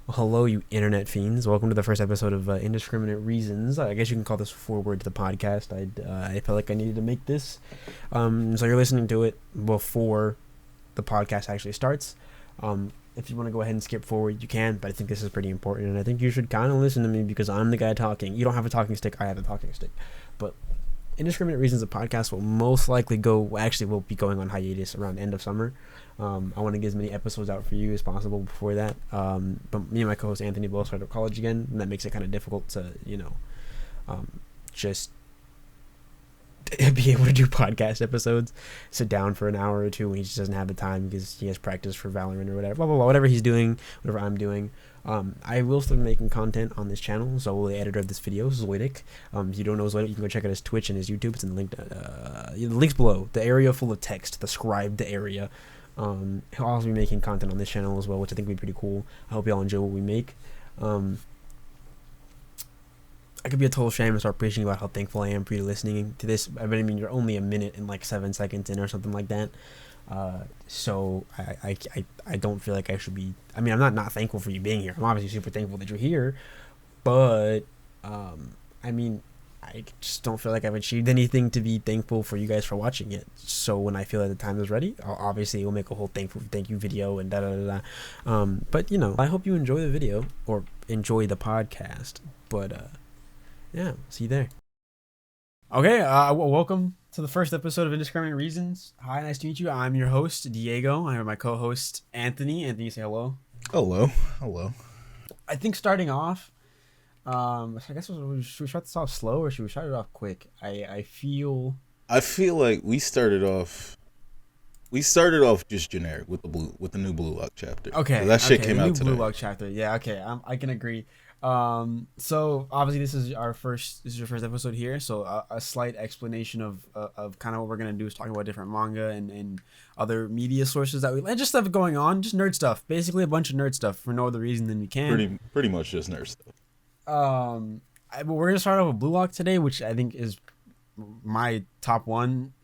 Well, hello, you internet fiends. Welcome to the first episode of Indiscriminate Reasons. I guess you can call this a foreword to the podcast. I felt like I needed to make this. So you're listening to it before the podcast actually starts. If you want to go ahead and skip forward, you can, but I think this is pretty important, and I think you should kind of listen to me because I'm the guy talking. You don't have a talking stick, I have a talking stick. But Indiscriminate Reasons, the podcast will most likely will be going on hiatus around the end of summer. I want to get as many episodes out for you as possible before that. But me and my co-host Anthony both started college again, and that makes it kind of difficult to, just be able to do podcast episodes, sit down for an hour or two when he just doesn't have the time because he has practice for Valorant or whatever, blah, blah, blah, whatever he's doing, whatever I'm doing. I will still be making content on this channel, so the editor of this video is Zoidic. If you don't know Zoidic, you can go check out his Twitch and his YouTube. It's in the link, the links below. The area full of text, the scribed area. He'll also be making content on this channel as well, which I think would be pretty cool. I hope y'all enjoy what we make. I could be a total shame and start preaching about how thankful I am for you listening to this. I mean, you're only a minute and like 7 seconds in or something like that. So I don't feel like I should be. I mean, I'm not thankful for you being here. I'm obviously super thankful that you're here, but I mean, I just don't feel like I've achieved anything to be thankful for you guys for watching it. So when I feel that the time is ready, we'll make a whole thank you video and da da da da. But I hope you enjoy the video or enjoy the podcast. But yeah, see you there. Okay, welcome to the first episode of Indiscriminate Reasons. Hi, nice to meet you. I'm your host, Diego. I have my co-host, Anthony. Anthony, say hello. Hello. I think starting off, I guess should we start this off slow or should we start it off quick? I feel like we started off just generic with the new Blue Lock chapter. Okay, that shit came the out new today. Blue Lock chapter. Yeah, okay, I can agree. So obviously this is your first episode here. So a slight explanation of kind of what we're gonna do is talking about different manga and other media sources that and just stuff going on, just nerd stuff. Basically a bunch of nerd stuff for no other reason than we can. Pretty much just nerd stuff. But we're gonna start off with Blue Lock today, which I think is my top one.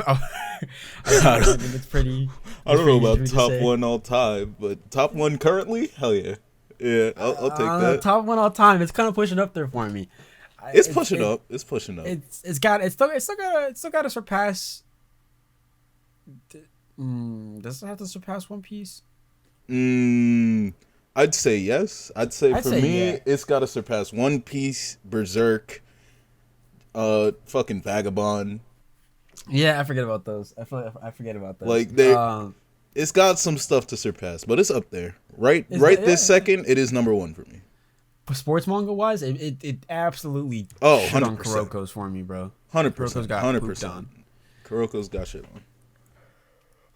I think it's pretty. I don't know about top one all time, but top one currently, hell yeah. Yeah, I'll take that. Top one all time. It's kind of pushing up there for me. It's pushing up. It's still got to surpass. Does it have to surpass One Piece? I'd say yes. For me, yeah. It's got to surpass One Piece, Berserk, fucking Vagabond. Yeah, I forget about those. I forget about those. Like it's got some stuff to surpass, but it's up there. This second, it is number one for me. Sports manga shit it absolutely shit 100%. on Kuroko's for me, bro. 100%. Kuroko's got 100%. Kuroko's got shit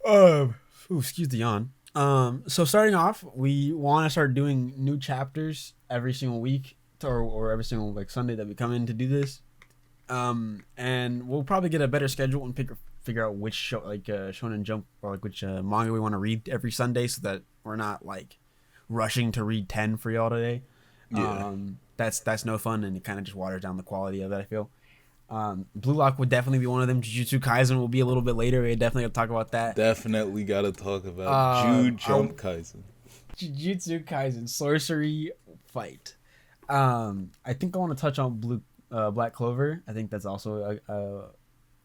on. Excuse the yawn. So starting off, we want to start doing new chapters every single week or every single like Sunday that we come in to do this. And we'll probably get a better schedule and figure out which show Shonen Jump or like which manga we want to read every Sunday so that we're not like rushing to read 10 for y'all today. Yeah. That's no fun and it kind of just waters down the quality of it, I feel. Blue Lock would definitely be one of them. Jujutsu Kaisen will be a little bit later. We definitely got to talk about that. Definitely got to talk about Jujutsu Kaisen. Jujutsu Kaisen sorcery fight. I think I want to touch on Black Clover. I think that's also a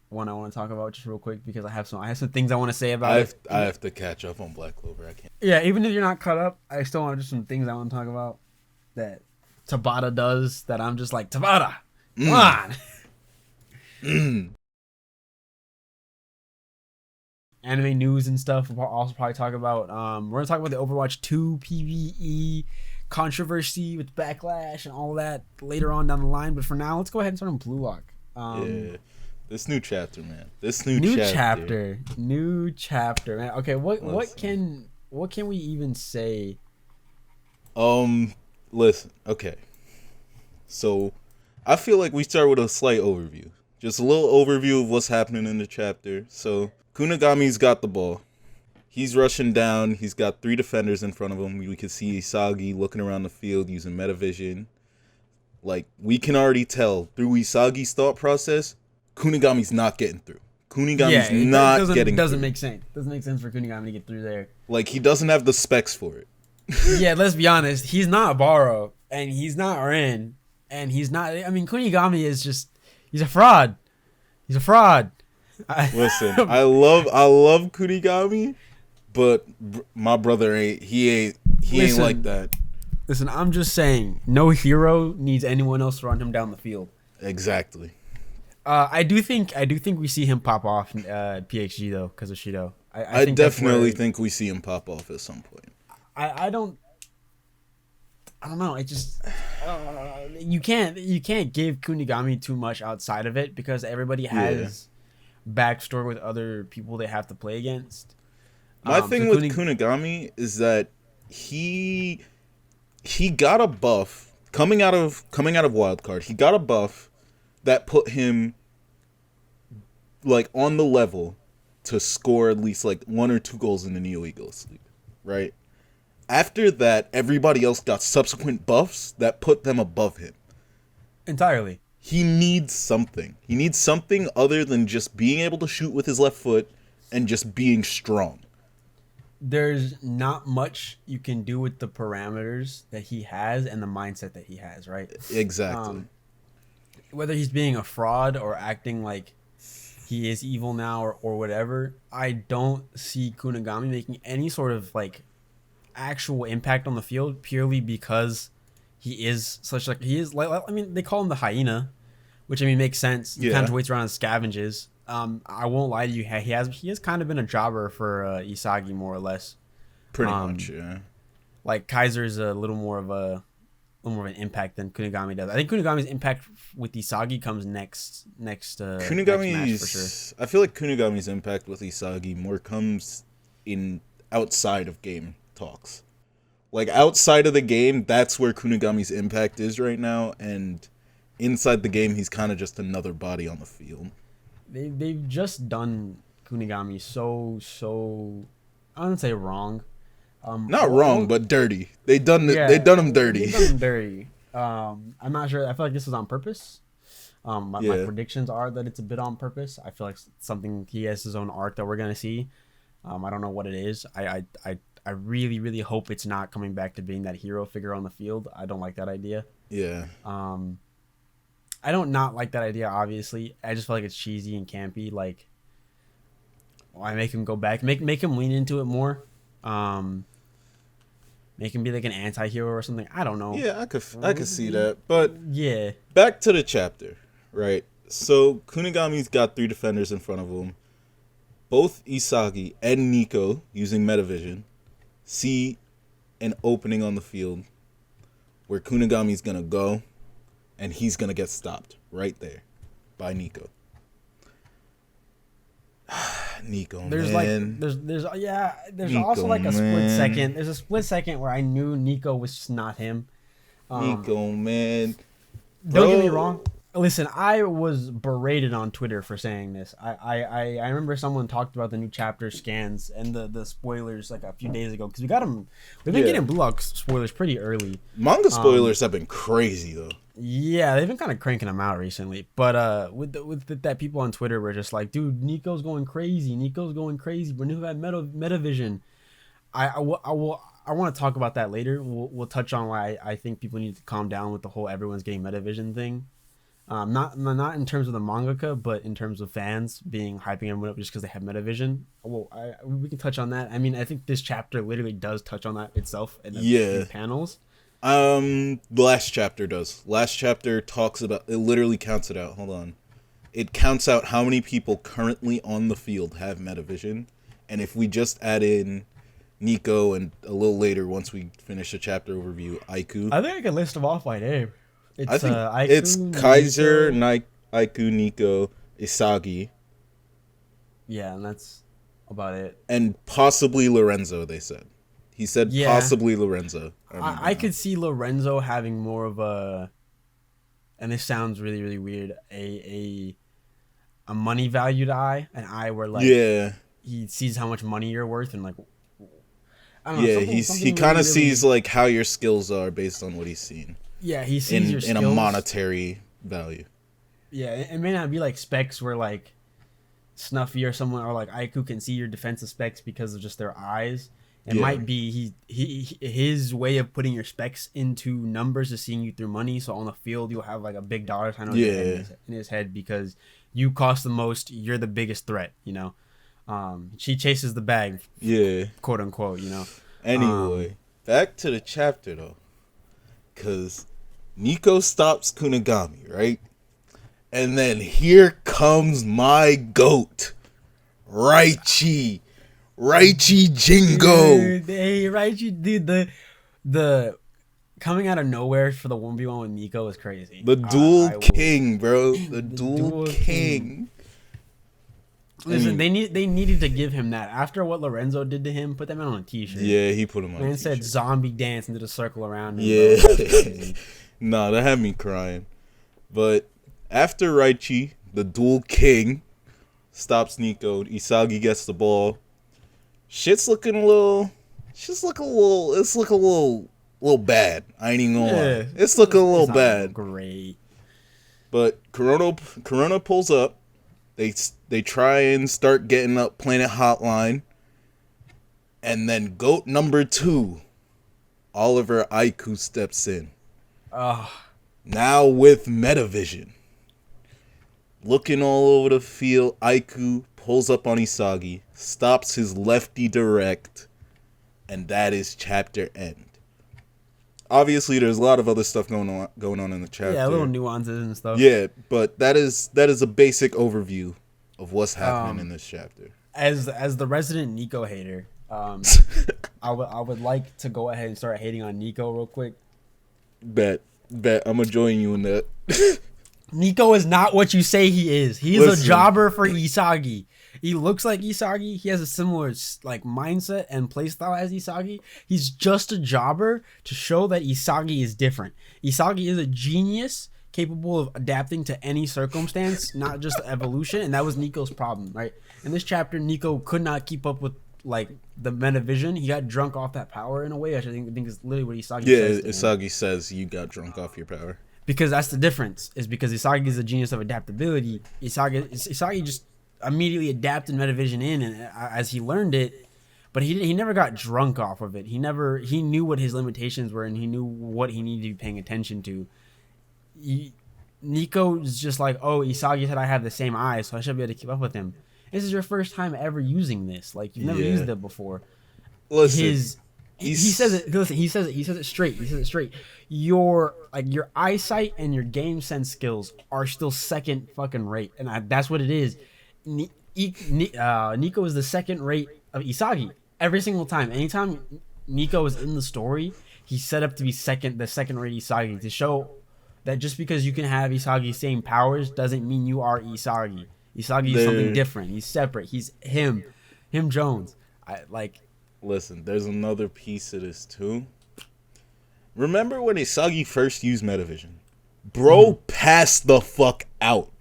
one I want to talk about just real quick because I have some things I want to say about it. I have to catch up on Black Clover. I can't. Yeah, even if you're not caught up, I still want to do some things I want to talk about that Tabata does that I'm just like, Tabata, come on. Anime news and stuff. We'll also probably talk about we're gonna talk about the Overwatch 2 PvE controversy with backlash and all that later on down the line. But for now, let's go ahead and start on Blue Lock. Yeah, this new chapter, man. New chapter, man. Okay, what can we even say? Listen. Okay, so I feel like we start with a slight overview, just a little overview of what's happening in the chapter. So Kunigami's got the ball. He's rushing down. He's got 3 defenders in front of him. We can see Isagi looking around the field using metavision. Like, we can already tell through Isagi's thought process, Kunigami's not getting through. Kunigami's not getting through. Doesn't make sense. Doesn't make sense for Kunigami to get through there. Like, he doesn't have the specs for it. Yeah, let's be honest. He's not Baro, and he's not Rin, and he's not. I mean, Kunigami is just. He's a fraud. He's a fraud. Listen, I love Kunigami, but my brother ain't Listen, like that. Listen, I'm just saying, no hero needs anyone else to run him down the field. Exactly. I do think we see him pop off PXG though, because of Shido. I definitely think we see him pop off at some point. I don't know. It just you can't give Kunigami too much outside of it because everybody has backstory with other people they have to play against. My thing with Kunigami is that he got a buff coming out of Wildcard. He got a buff that put him like on the level to score at least like 1 or 2 goals in the Neo Eagles League, right? After that, everybody else got subsequent buffs that put them above him. Entirely. He needs something. He needs something other than just being able to shoot with his left foot and just being strong. There's not much you can do with the parameters that he has and the mindset that he has, right? Exactly. Whether he's being a fraud or acting like he is evil now or whatever, I don't see Kunigami making any sort of like actual impact on the field purely because he is such like he is like I mean they call him the hyena, which I mean makes sense. He kind of waits around and scavenges. I won't lie to you, he has kind of been a jobber for Isagi more or less. Pretty much, yeah. Like Kaiser's a little more of an impact than Kunigami does. I think Kunigami's impact with Isagi comes next Kunigami's next match for sure. I feel like Kunigami's impact with Isagi more comes in outside of game talks. Like outside of the game, that's where Kunigami's impact is right now, and inside the game he's kind of just another body on the field. They've just done Kunigami so I don't say wrong. Not wrong, but dirty. They done him dirty. They done him dirty. I'm not sure. I feel like this is on purpose. My predictions are that it's a bit on purpose. I feel like something he has his own arc that we're gonna see. I don't know what it is. I really, really hope it's not coming back to being that hero figure on the field. I don't like that idea. Yeah. I don't not like that idea, obviously. I just feel like it's cheesy and campy. Like, why make him go back? Make him lean into it more. Make him be like an anti-hero or something. I don't know. Yeah, I could see that. But yeah. Back to the chapter, right? So Kunigami's got 3 defenders in front of him. Both Isagi and Nico, using Metavision, see an opening on the field where Kunigami's gonna go, and he's gonna get stopped right there by Nico. Nico, there's man. There's Nico, also like a split man. second. There's a split second where I knew Nico was just not him. Nico, man. Don't get me wrong. Listen, I was berated on Twitter for saying this. I remember someone talked about the new chapter scans and the spoilers like a few days ago because we got them. We've been getting Blue Lock spoilers pretty early. Manga spoilers have been crazy though. Yeah, they've been kind of cranking them out recently. But with that people on Twitter were just like, dude, Nico's going crazy. We're new at Metavision. I want to talk about that later. We'll touch on why I think people need to calm down with the whole everyone's getting Metavision thing. Not in terms of the mangaka, but in terms of fans being hyping everyone up just because they have Metavision. Well, we can touch on that. I mean, I think this chapter literally does touch on that itself in the panels. The last chapter does. Last chapter talks about it. Literally counts it out. Hold on, it counts out how many people currently on the field have Metavision, and if we just add in Nico and a little later, once we finish the chapter overview, Aiku. I think I can list them off by name. I think Aiku, it's Kaiser, Aiku, Nico, Isagi. Yeah, and that's about it. And possibly Lorenzo, they said. He said possibly Lorenzo. I could see Lorenzo having more of a, and this sounds really, really weird, a money valued eye, an eye where like he sees how much money you're worth and like I don't know. Yeah, he kind of sees like how your skills are based on what he's seen. Yeah, he sees your skills in a monetary value. Yeah, it may not be like specs where like Snuffy or someone or like Aiku can see your defensive specs because of just their eyes. It might be his way of putting your specs into numbers is seeing you through money. So on the field, you'll have like a big dollar sign on in his head because you cost the most. You're the biggest threat. She chases the bag. Yeah. Quote unquote. Anyway, back to the chapter though, because Nico stops Kunigami, right? And then here comes my goat, Raichi Jingo. Dude, hey, Raichi, dude, the coming out of nowhere for the 1v1 with Nico is crazy. The dual king, bro. The dual king. Listen, they needed to give him that. After what Lorenzo did to him, put that man on a t-shirt. Yeah, he put him on a t-shirt. Man said zombie dance into the circle around him. Yeah. Nah, that had me crying. But after Raichi, the dual king, stops Nico, Isagi gets the ball. It's looking a little bad. I ain't even gonna lie. It's looking a little bad. Great. But Corona pulls up. They try and start getting up Planet Hotline. And then GOAT number 2, Oliver Aiku, steps in. Now with Metavision. Looking all over the field, Aiku pulls up on Isagi, stops his lefty direct, and that is chapter end. Obviously, there's a lot of other stuff going on in the chapter. Yeah, little nuances and stuff. Yeah, but that is a basic overview of what's happening in this chapter. As the resident Nico hater, I would like to go ahead and start hating on Nico real quick. Bet. I'm gonna join you in that. Nico is not what you say he is. He is a jobber for Isagi. He looks like Isagi. He has a similar like mindset and playstyle as Isagi. He's just a jobber to show that Isagi is different. Isagi is a genius capable of adapting to any circumstance, not just evolution, and that was Nico's problem, right? In this chapter, Nico could not keep up with like the Metavision. He got drunk off that power in a way. I think is literally what Isagi says. Yeah, Isagi says you got drunk off your power. Because that's the difference, is because Isagi is a genius of adaptability. Isagi just immediately adapted Metavision in, and as he learned it, but he never got drunk off of it. He knew what his limitations were, and he knew what he needed to be paying attention to. Nico's just like, oh, Isagi said I have the same eyes, so I should be able to keep up with him. This is your first time ever using this. Like, you've never used it before. Listen, he says it. Listen, he says it straight. Your eyesight and your game sense skills are still second fucking rate, and that's what it is. Nico is the second rate of Isagi every single time. Anytime Nico is in the story, he's set up to be the second rate Isagi, to show that just because you can have Isagi's same powers doesn't mean you are Isagi. Isagi is something different. He's separate. He's him Jones. Listen, there's another piece of this too. Remember when Isagi first used Metavision? Bro passed the fuck out.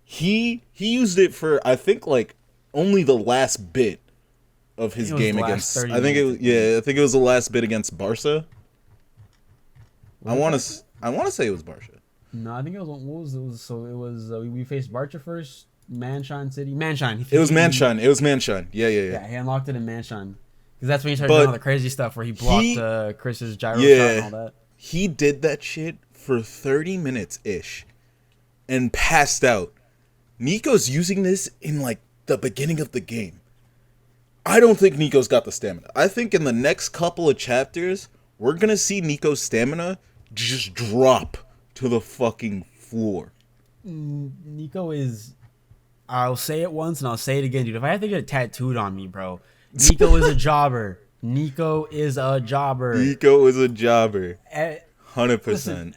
He used it for, I think, like only the last bit of his game against. I think it was the last bit against Barca. I want to say it was Barca. No, I think it was. We faced Barca first. Manshine City. Manshine. It was Manshine. Yeah. Yeah, he unlocked it in Manshine. Because that's when he started doing all the crazy stuff where he blocked Chris's gyro shot and all that. He did that shit for 30 minutes-ish and passed out. Nico's using this in, like, the beginning of the game. I don't think Nico's got the stamina. I think in the next couple of chapters, we're going to see Nico's stamina just drop to the fucking floor. Nico is... I'll say it once and I'll say it again, dude. If I have to get it tattooed on me, bro... Nico is a jobber. 100%. Listen,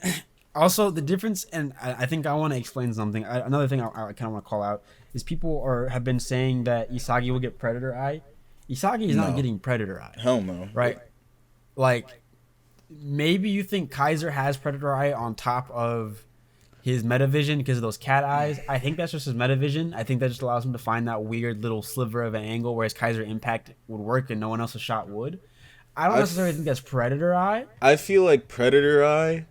also, the difference, and I think I want to explain something. Another thing I kind of want to call out is people have been saying that Isagi will get Predator Eye. Isagi is not getting Predator Eye. Hell no. Right? Like, maybe you think Kaiser has Predator Eye on top of his Metavision because of those cat eyes. I think that's just his Metavision. I think that just allows him to find that weird little sliver of an angle where his Kaiser Impact would work and no one else's shot would. I don't necessarily think that's Predator Eye. I feel like Predator Eye,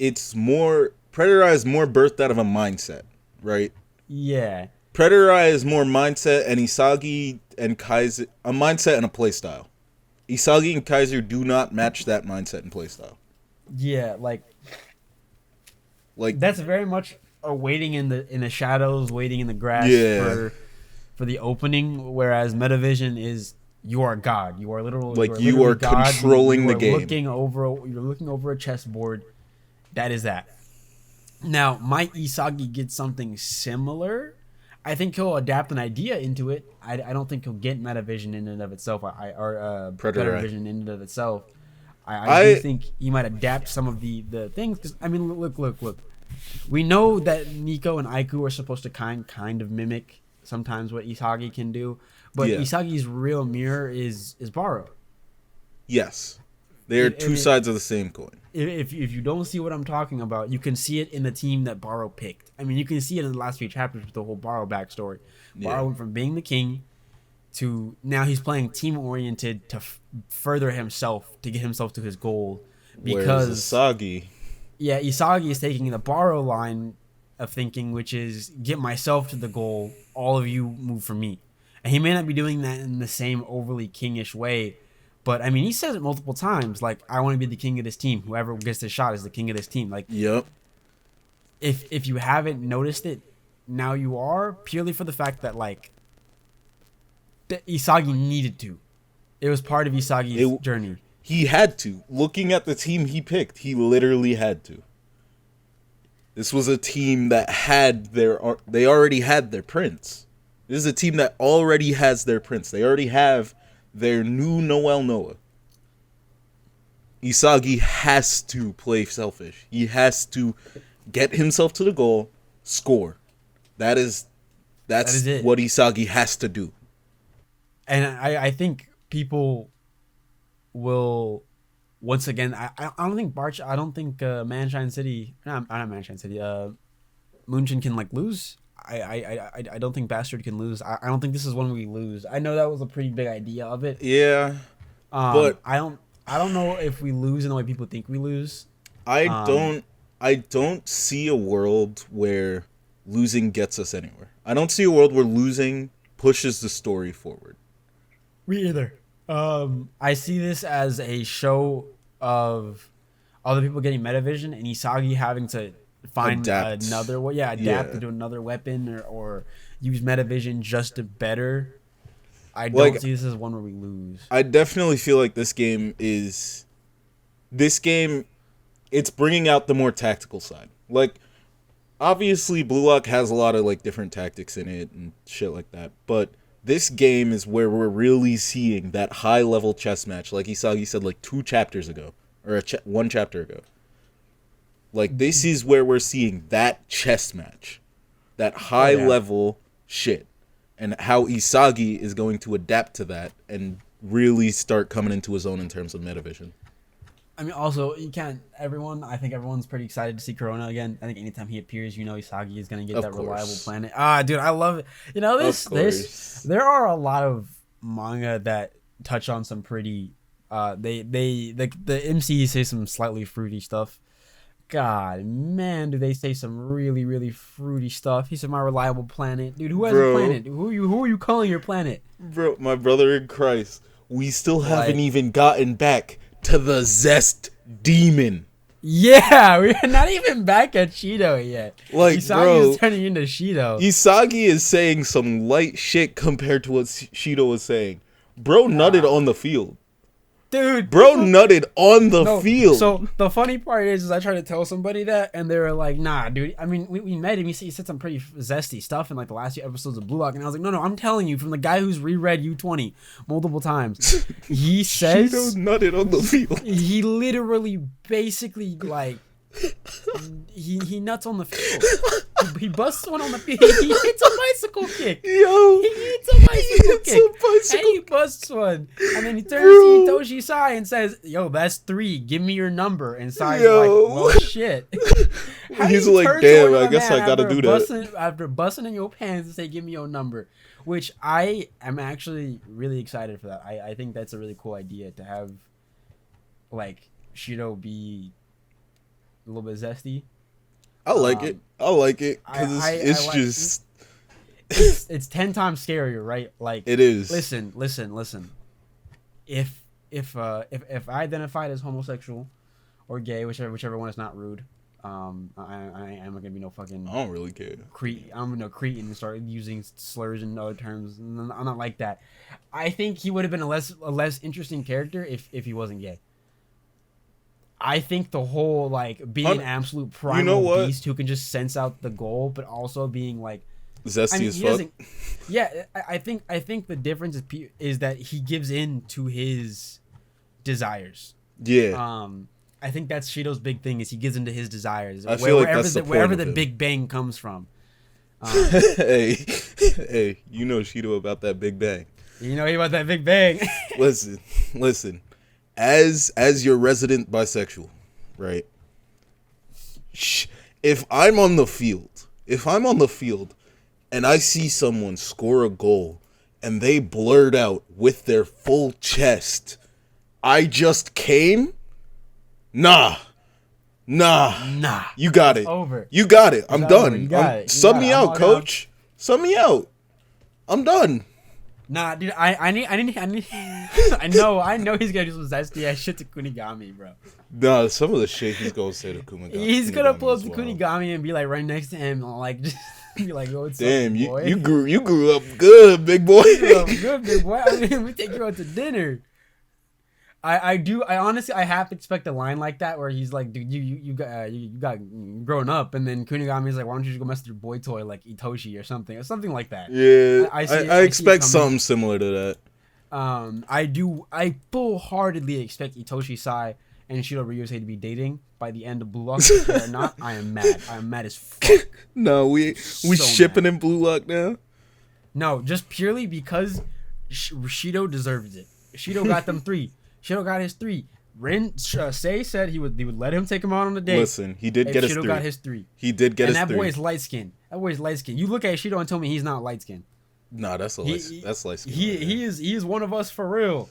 Predator Eye is more birthed out of a mindset, right? Yeah. Predator Eye is more mindset, and Isagi and Kaiser, a mindset and a playstyle. Isagi and Kaiser do not match that mindset and playstyle. Yeah, like that's very much a waiting in the shadows, waiting in the grass for the opening. Whereas Metavision is you are God. You are literal. Like you are God. Controlling the game. You're looking over a chessboard. That is that. Now, might Isagi get something similar? I think he'll adapt an idea into it. I don't think he'll get Metavision in and of itself, or Predator Vision in and of itself. I do think he might adapt some of the things. Cause, I mean, look. We know that Nico and Aiku are supposed to kind of mimic sometimes what Isagi can do, but Isagi's real mirror is Baro. Yes, they are two sides of the same coin. If you don't see what I'm talking about, you can see it in the team that Baro picked. I mean, you can see it in the last few chapters with the whole Baro backstory. Baro went from being the king to now he's playing team-oriented to further himself, to get himself to his goal. Because Isagi... Yeah, Isagi is taking the Baro line of thinking, which is get myself to the goal, all of you move for me. And he may not be doing that in the same overly kingish way, but I mean, he says it multiple times, like, I want to be the king of this team. Whoever gets this shot is the king of this team. Like, yep. If you haven't noticed it, now you are, purely for the fact that, like, Isagi needed to. It was part of Isagi's journey. He had to. Looking at the team he picked, he literally had to. This was a team that had they already had their prince. This is a team that already has their prince. They already have their new Noel Noah. Isagi has to play selfish. He has to get himself to the goal, score. That's what Isagi has to do. And I think people will once again. I don't think Manshine City. Not Manshine City. Moonshine can like lose. I don't think Bastard can lose. I don't think this is one we lose. I know that was a pretty big idea of it. Yeah, but I don't know if we lose in the way people think we lose. I don't see a world where losing gets us anywhere. I don't see a world where losing pushes the story forward. Me either. I see this as a show of other people getting Metavision and Isagi having to find another way. Yeah, adapt to do another weapon or use Metavision just to better. I don't see this as one where we lose. I definitely feel like this game, it's bringing out the more tactical side. Like, obviously, Blue Lock has a lot of like different tactics in it and shit like that, but this game is where we're really seeing that high-level chess match, like Isagi said, like 2 chapters ago, or 1 chapter ago. Like, this is where we're seeing that chess match, that high-level shit, and how Isagi is going to adapt to that and really start coming into his own in terms of Metavision. I mean, also, I think everyone's pretty excited to see Corona again. I think anytime he appears, Isagi is going to get reliable planet. Dude, I love it. There are a lot of manga that touch on some pretty, the MC say some slightly fruity stuff. God, man, do they say some really, really fruity stuff. He said, my reliable planet. Dude, who has a planet? Who are you calling your planet? Bro, my brother in Christ, we still haven't even gotten back to the Zest Demon. Yeah, we're not even back at Shido yet. Like, Isagi is turning into Shido. Isagi is saying some light shit compared to what Shido was saying. Bro nutted on the field. Dude. Bro nutted on the field. So the funny part is I tried to tell somebody that, and they were like, nah, dude. I mean, we met him. He said some pretty zesty stuff in like the last few episodes of Blue Lock. And I was like, no, I'm telling you, from the guy who's reread U20 multiple times. He says... Shido nutted on the field. He literally basically, like... He nuts on the field. He busts one on the field. He hits a bicycle kick. Yo, he hits a bicycle kick. And he busts one. And then he turns to Itoshi Sai and says, yo, that's 3. Give me your number. And Sai's like, well, shit. He's like, damn, I guess I gotta do that. After busting in your pants and say, give me your number. Which I am actually really excited for that. I think that's a really cool idea to have, like, Shido be a little bit zesty. I like it because it's just it's 10 times scarier, right? Like, it is. Listen. If if I identified as homosexual or gay, whichever one is not rude, I am gonna be no fucking. I don't really care. I'm no cretin and start using slurs and other terms. I'm not like that. I think he would have been a less interesting character if he wasn't gay. I think the whole like being an absolute primal beast who can just sense out the goal, but also being like zesty as fuck. Yeah, I think the difference is that he gives in to his desires. Yeah. I think that's Shido's big thing is he gives into his desires. I feel like that's the point wherever of the him. Big Bang comes from. Hey, you know Shido about that Big Bang. You know about that Big Bang. Listen. As your resident bisexual, right? If I'm on the field and I see someone score a goal and they blurt out with their full chest, "I just came." Nah. You got it. Over. You got it. I'm done. Sub me out, coach. Sub me out. I'm done. Nah, dude. I need. I know he's gonna do some zesty ass shit to Kunigami, bro. Nah, some of the shit he's gonna say to Kunigami. He's gonna pull up to Kunigami and be like right next to him, like just be like, "Oh, damn, you grew up good, big boy. Good, big boy. I mean, we take you out to dinner." I honestly half expect a line like that where he's like, dude, you got grown up, and then Kunigami's like, why don't you just go mess with your boy toy like Itoshi or something like that. Yeah, I expect something similar to that. I full-heartedly expect Itoshi Sai and Shido Ryusei to be dating by the end of Blue Lock. If they're not, I am mad as fuck. No, we shipping in Blue Lock now. No, just purely because Shido deserves it. Shido got them 3. Shido got his 3. Rin Sei said he would let him take him out on a date. Listen, he did get his 3. Shido got his 3. He did get his 3. And that boy is light skinned. You look at Shido and tell me he's not light skinned. Nah, that's light skin. He is one of us for real.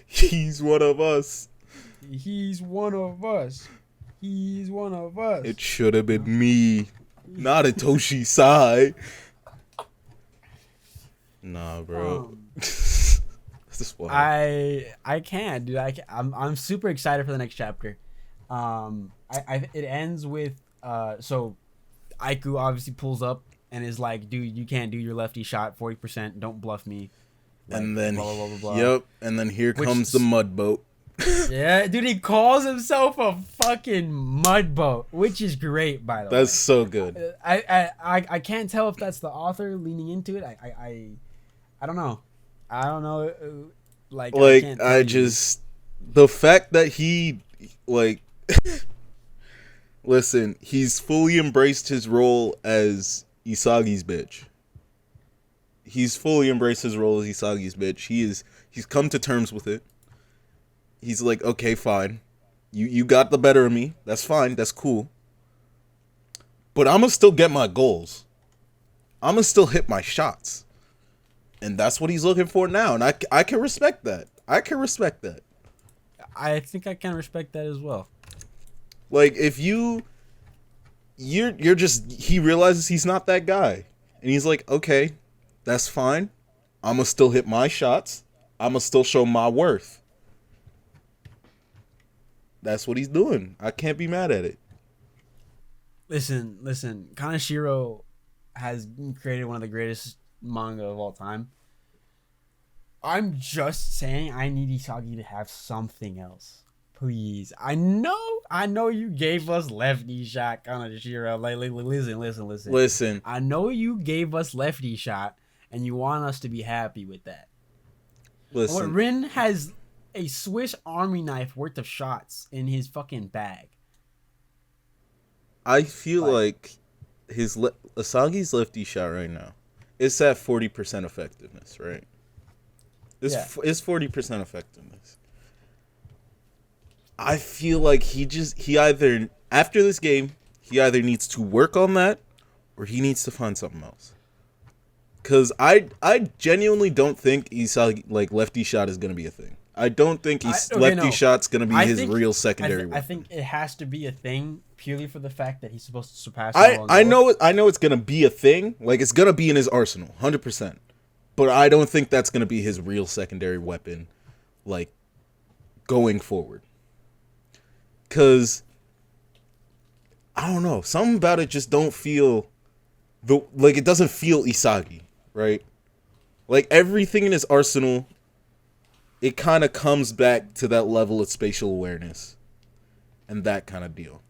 He's one of us. He's one of us. It should have been me, not Itoshi Sai. Nah, bro. I can't, dude. I'm super excited for the next chapter. It ends with so Aiku obviously pulls up and is like, dude, you can't do your lefty shot 40%. Don't bluff me. Like, and then blah, blah, blah, blah. Yep, and then here comes the mud boat. Yeah, dude, he calls himself a fucking mud boat, which is great, by the way. That's so good. I can't tell if that's the author leaning into it. I don't know. Like I just the fact that he like listen, he's fully embraced his role as Isagi's bitch. He's come to terms with it. He's like, okay, fine. You got the better of me. That's fine. That's cool. But I'm gonna still get my goals. I'm gonna still hit my shots. And that's what he's looking for now. And I can respect that. I think I can respect that as well. Like, if you're just, he realizes he's not that guy. And he's like, okay, that's fine. I'm going to still hit my shots. I'm going to still show my worth. That's what he's doing. I can't be mad at it. Listen. Kaneshiro has created one of the greatest manga of all time. I'm just saying I need Isagi to have something else. Please. I know you gave us lefty shot, Kaneshiro. Like, listen. I know you gave us lefty shot, and you want us to be happy with that. Listen. But Rin has a Swiss Army knife worth of shots in his fucking bag. I feel like Asagi's lefty shot right now, it's at 40% effectiveness, right? It's 40% effectiveness. I feel like he either, after this game, he either needs to work on that or he needs to find something else. Because I genuinely don't think Isagi, like, lefty shot is going to be a thing. I don't think shot's going to be his real secondary weapon. I think it has to be a thing purely for the fact that he's supposed to surpass. I know it's going to be a thing. Like, it's going to be in his arsenal, 100%. But I don't think that's going to be his real secondary weapon, like, going forward. Because, I don't know, something about it just don't feel, it doesn't feel Isagi, right? Like, everything in his arsenal, it kind of comes back to that level of spatial awareness and that kind of deal.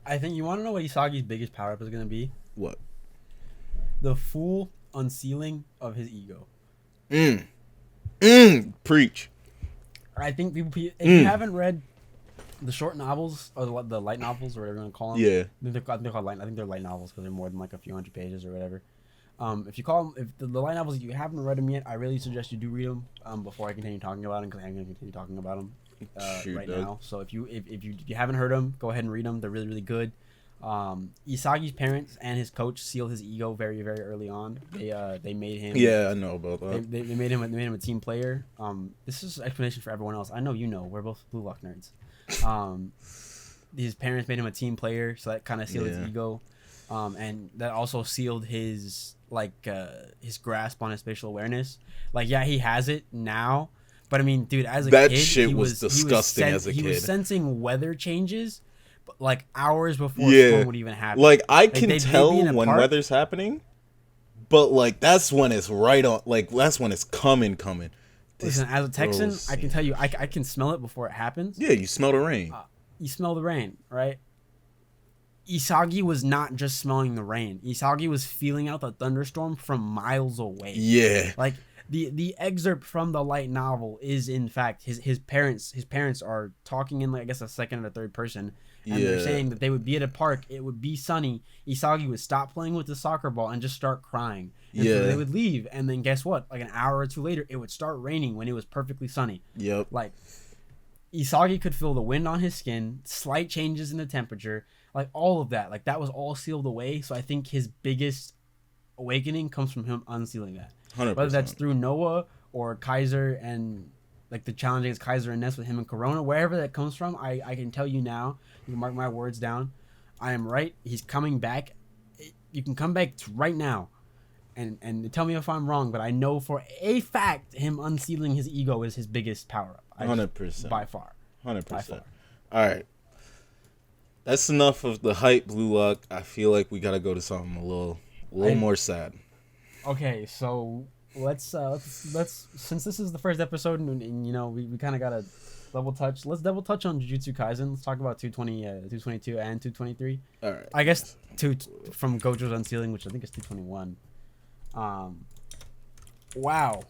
I think you want to know what Isagi's biggest power-up is going to be? What? The full unsealing of his ego. Preach. I think people, if you haven't read the short novels or the light novels or whatever you're gonna call them, Yeah, they're called light. I think they're light novels because they're more than like a few hundred pages or whatever. If you call them, if the light novels, you haven't read them yet, I really suggest you do read them before I continue talking about them, because I'm gonna continue talking about them now. So if you haven't heard them, go ahead and read them. They're really, really good. Isagi's parents and his coach sealed his ego very, very early on. They made him. Yeah, I know about that. They made him a team player. This is an explanation for everyone else. I know you know. We're both Blue Lock nerds. His parents made him a team player, so that kind of sealed his ego, and that also sealed his his grasp on his spatial awareness. Like, yeah, he has it now, but I mean, dude, as a that kid, shit was disgusting. As a kid, he was sensing weather changes, like hours before storm would even happen. Like, I can tell when weather's happening, but like that's when it's right on. Like, that's when it's coming. Listen, as a Texan, I can tell you, I can smell it before it happens. Yeah, you smell the rain. You smell the rain, right? Isagi was not just smelling the rain. Isagi was feeling out the thunderstorm from miles away. Yeah. Like, the excerpt from the light novel is, in fact, his parents are talking in, like, I guess, a second or third person. And they're saying that they would be at a park, it would be sunny, Isagi would stop playing with the soccer ball and just start crying. And so they would leave, and then guess what? Like an hour or two later, it would start raining when it was perfectly sunny. Yep. Like, Isagi could feel the wind on his skin, slight changes in the temperature, like all of that. Like, that was all sealed away. So I think his biggest awakening comes from him unsealing that. 100%. Whether that's through Noah or Kaiser and like the challenge against Kaiser and Ness with him and Corona, wherever that comes from, I can tell you now, you can mark my words down, I am right. He's coming back. You can come back right now and tell me if I'm wrong, but I know for a fact him unsealing his ego is his biggest power up. 100%. By far. 100%. All right. That's enough of the hype, Blue Lock. I feel like we got to go to something a little more sad. Okay, so let's since this is the first episode and you know we kind of got to let's double touch on Jujutsu Kaisen. Let's talk about 222 and 223. All right. I guess from Gojo's unsealing, which I think is 221. Wow.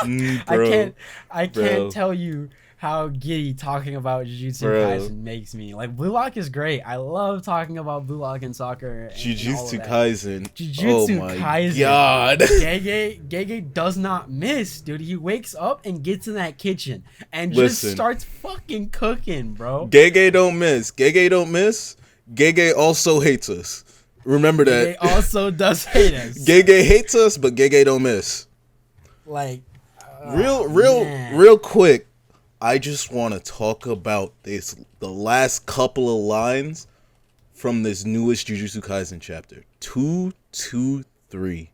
I can't tell you how giddy talking about Jujutsu Kaisen makes me. Like, Blue Lock is great. I love talking about Blue Lock and soccer. Jujutsu Kaisen. Jujutsu oh my Kaisen. God. Gege does not miss, dude. He wakes up and gets in that kitchen and just starts fucking cooking, bro. Gege don't miss. Gege also hates us. Remember that. Gege also does hate us. Gege hates us, but Gege don't miss. Like, real quick. I just want to talk about the last couple of lines from this newest Jujutsu Kaisen chapter. 223.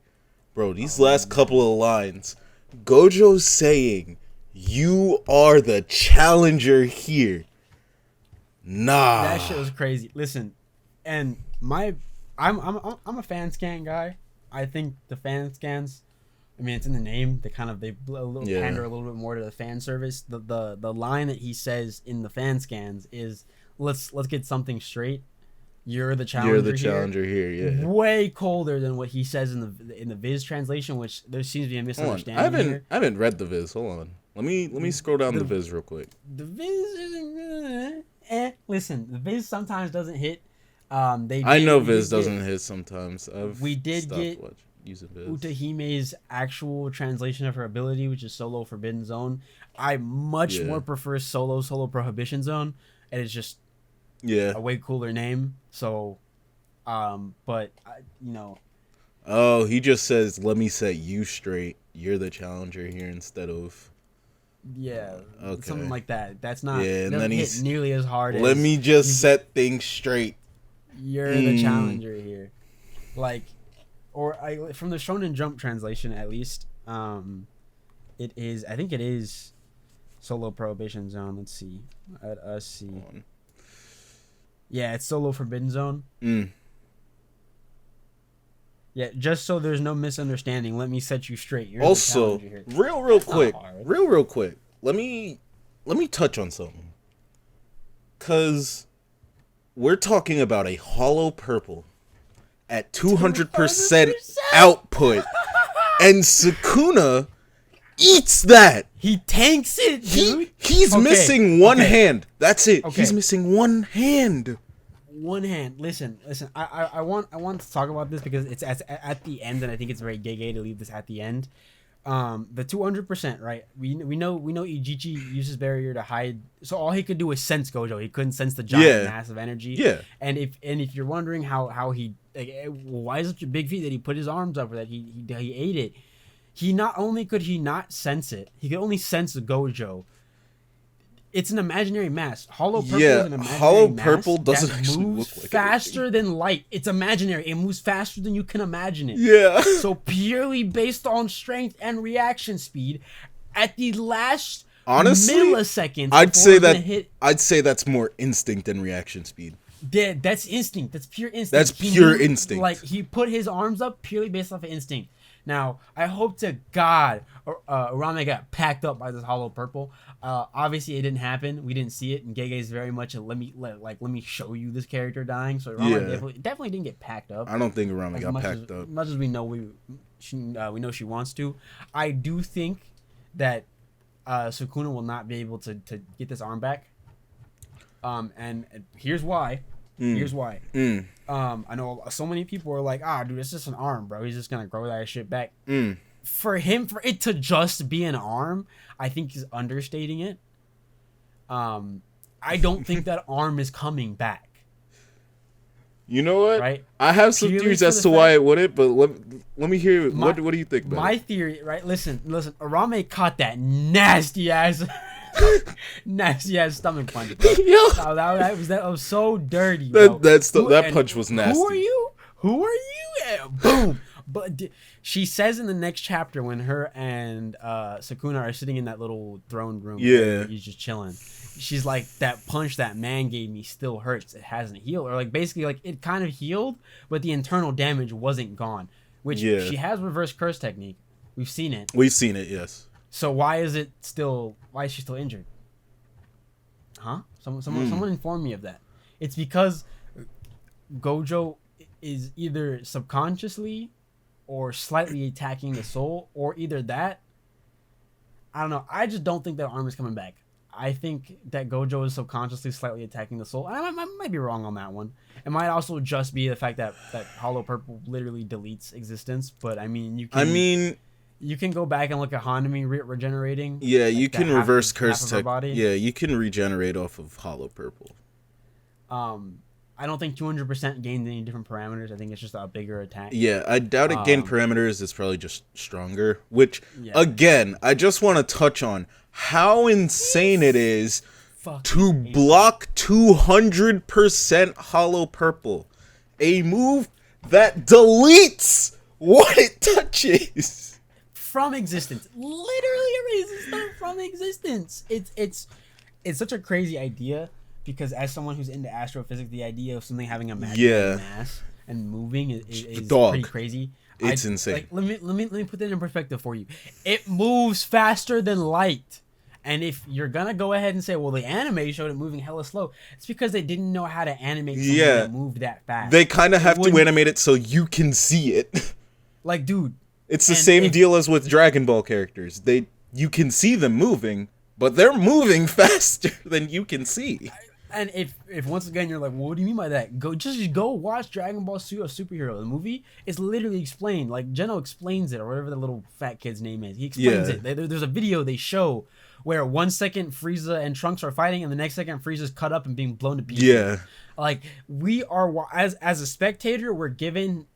Bro, these last couple of lines. Gojo's saying, "You are the challenger here." Nah. That shit was crazy. Listen, and I'm a fan scan guy. I think the fan scans, I mean, it's in the name. They pander a little bit more to the fan service. The line that he says in the fan scans is, "Let's get something straight. You're the challenger. You're the challenger here." Yeah. Way colder than what he says in the Viz translation, which there seems to be a misunderstanding. I haven't read the Viz. Hold on. Let me scroll down the Viz real quick. The Viz isn't. Listen, the Viz sometimes doesn't hit. I know Viz doesn't hit sometimes. We did get using Viz. Utahime's actual translation of her ability, which is Solo Forbidden Zone. I much more prefer Solo Prohibition Zone, and it's just a way cooler name. So, but you know. Oh, he just says, "Let me set you straight. You're the challenger here," instead of. Yeah, okay. Something like that. That's not. Yeah, and then hit nearly as hard. Let me just set things straight. You're the challenger here, like. Or from the Shonen Jump translation, at least, it is. I think it is. Solo Prohibition Zone. Let's see. Let us see. Yeah, it's Solo Forbidden Zone. Yeah, just so there's no misunderstanding, let me set you straight. You're also, real quick. Let me touch on something. Cause we're talking about a hollow purple at 200% output, and Sukuna eats that. He tanks it, dude. He's missing one hand. That's it. Okay. He's missing one hand. One hand. Listen. I want to talk about this because it's at the end, and I think it's very gay to leave this at the end. The 200%, right? We know Ijichi uses barrier to hide, so all he could do was sense Gojo. He couldn't sense the giant massive energy. Yeah. And if you're wondering how he why is it such a big feat that he put his arms up, or that he ate it, he not only could he not sense it, he could only sense Gojo. It's an imaginary mass. Hollow purple is an imaginary mass. Purple doesn't actually move like faster than light. It's imaginary. It moves faster than you can imagine it. Yeah. So purely based on strength and reaction speed, at the last milliseconds, I'd say that's more instinct than reaction speed. Yeah, that's instinct. That's pure instinct. That's pure instinct. Like, he put his arms up purely based off of instinct. Now, I hope to God Urame got packed up by this hollow purple. Obviously, it didn't happen. We didn't see it, and Gege is very much a let me show you this character dying. So Urame definitely didn't get packed up. I don't think Urame got packed up. As much as we know we know she wants to. I do think that Sukuna will not be able to get this arm back. And here's why. Here's why. I know so many people are like, dude, it's just an arm, bro. He's just gonna grow that shit back. For it to just be an arm, I think he's understating it. I don't think that arm is coming back. You know what? Right? I have some theories as to why it wouldn't, but let me hear what do you think about my theory, right? Listen. Arame caught that nasty ass stomach punch, bro. That was so dirty, bro. That punch was nasty. Who are you? Boom. But she says in the next chapter, when her and Sukuna are sitting in that little throne room, he's just chilling, she's like, that punch that man gave me still hurts. It hasn't healed. Or like, basically, like, it kind of healed, but the internal damage wasn't gone. Which she has reverse curse technique. We've seen it, yes. So why is she still injured? Huh? Someone inform me of that. It's because Gojo is either subconsciously or slightly attacking the soul, or either that. I don't know. I just don't think that arm is coming back. I think that Gojo is subconsciously slightly attacking the soul. And I might be wrong on that one. It might also just be the fact that Hollow Purple literally deletes existence. But I mean, you can go back and look at Hanami regenerating. Yeah, you can reverse curse tech. Yeah, you can regenerate off of Hollow Purple. I don't think 200% gained any different parameters. I think it's just a bigger attack. Yeah, I doubt it gained parameters. It's probably just stronger. Which, again, I just want to touch on how insane it is to block 200% Hollow Purple. A move that deletes what it touches. From existence. Literally erases them from existence. It's such a crazy idea. Because as someone who's into astrophysics, the idea of something having a imaginary mass and moving is pretty crazy. It's insane. Like, let me put that in perspective for you. It moves faster than light. And if you're gonna go ahead and say, well, the anime showed it moving hella slow, it's because they didn't know how to animate something that moved that fast. They kind of have to animate it so you can see it. Like, dude, it's the same deal as with Dragon Ball characters. You can see them moving, but they're moving faster than you can see. And if once again you're like, well, what do you mean by that? Just go watch Dragon Ball Superhero. The movie is literally explained. Like, Geno explains it, or whatever the little fat kid's name is. He explains it. There's a video they show where 1 second Frieza and Trunks are fighting, and the next second Frieza's cut up and being blown to pieces. Yeah. Like, we are, as a spectator, we're given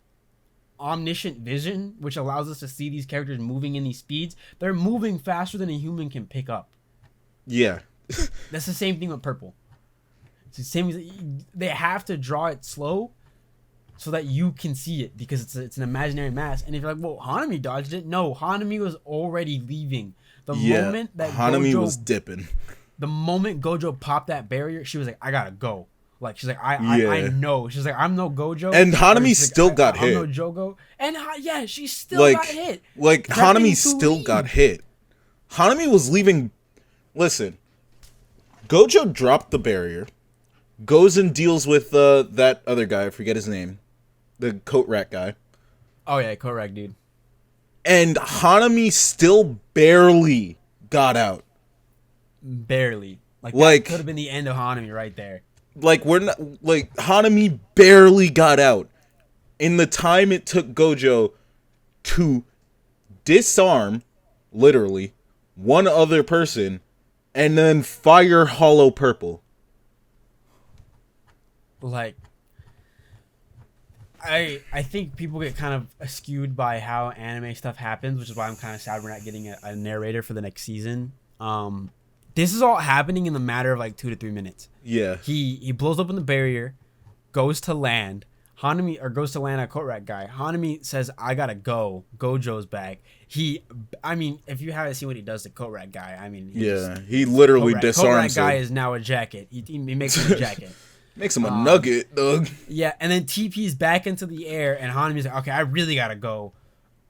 omniscient vision, which allows us to see these characters moving in these speeds. They're moving faster than a human can pick up. Yeah. That's the same thing with Purple. It's the same. They have to draw it slow so that you can see it, because it's an imaginary mass. And if you're like, well, Hanami dodged it. No, Hanami was already leaving The moment that Hanami Gojo was dipping. The moment Gojo popped that barrier, she was like, I gotta go. Like, she's like, I know. She's like, I'm no Gojo. And Hanami like, still got hit. I'm no Jogo. And yeah, she still got hit. Like, Hanami still got hit. Hanami was leaving. Listen, Gojo dropped the barrier, goes and deals with that other guy. I forget his name. The coat rack guy. Oh, yeah, coat rack dude. And Hanami still barely got out. Barely. Like that could have been the end of Hanami right there. Like, we're not, like, Hanami barely got out in the time it took Gojo to disarm, literally, one other person and then fire Hollow Purple. Like, I think people get kind of skewed by how anime stuff happens, which is why I'm kind of sad we're not getting a narrator for the next season. This is all happening in the matter of like 2 to 3 minutes. Yeah. He blows open the barrier, goes to land. Goes to land a coat rack guy. Hanami says, I gotta go. Gojo's back. If you haven't seen what he does to coat rack guy, he literally disarms him. Coat rack guy is now a jacket. He makes him a jacket. Makes him a nugget, dog. Yeah, and then TP's back into the air, and Hanami's like, okay, I really gotta go.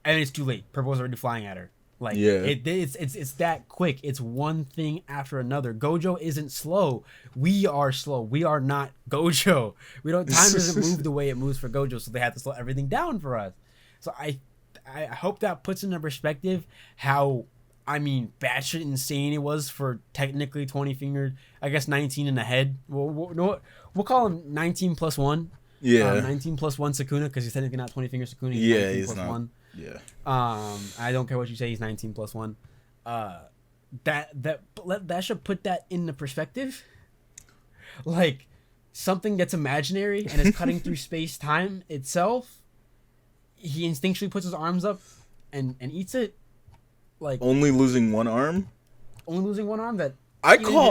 And it's too late. Purple's already flying at her. Like, yeah. It's that quick. It's one thing after another. Gojo isn't slow. We are slow. We are not Gojo. Time doesn't move the way it moves for Gojo, so they have to slow everything down for us. So I hope that puts into perspective how, batshit insane it was for technically 20-fingered, I guess 19 in the head. We'll call him 19 plus 1. Yeah. 19 plus 1 Sukuna, because he's technically not 20-finger Sukuna. He's 19 he's plus not. 1. Yeah. I don't care what you say. He's 19 plus 1. That should put that into perspective. Like, something that's imaginary and is cutting through space time itself. He instinctually puts his arms up and eats it. Like, only losing one arm. That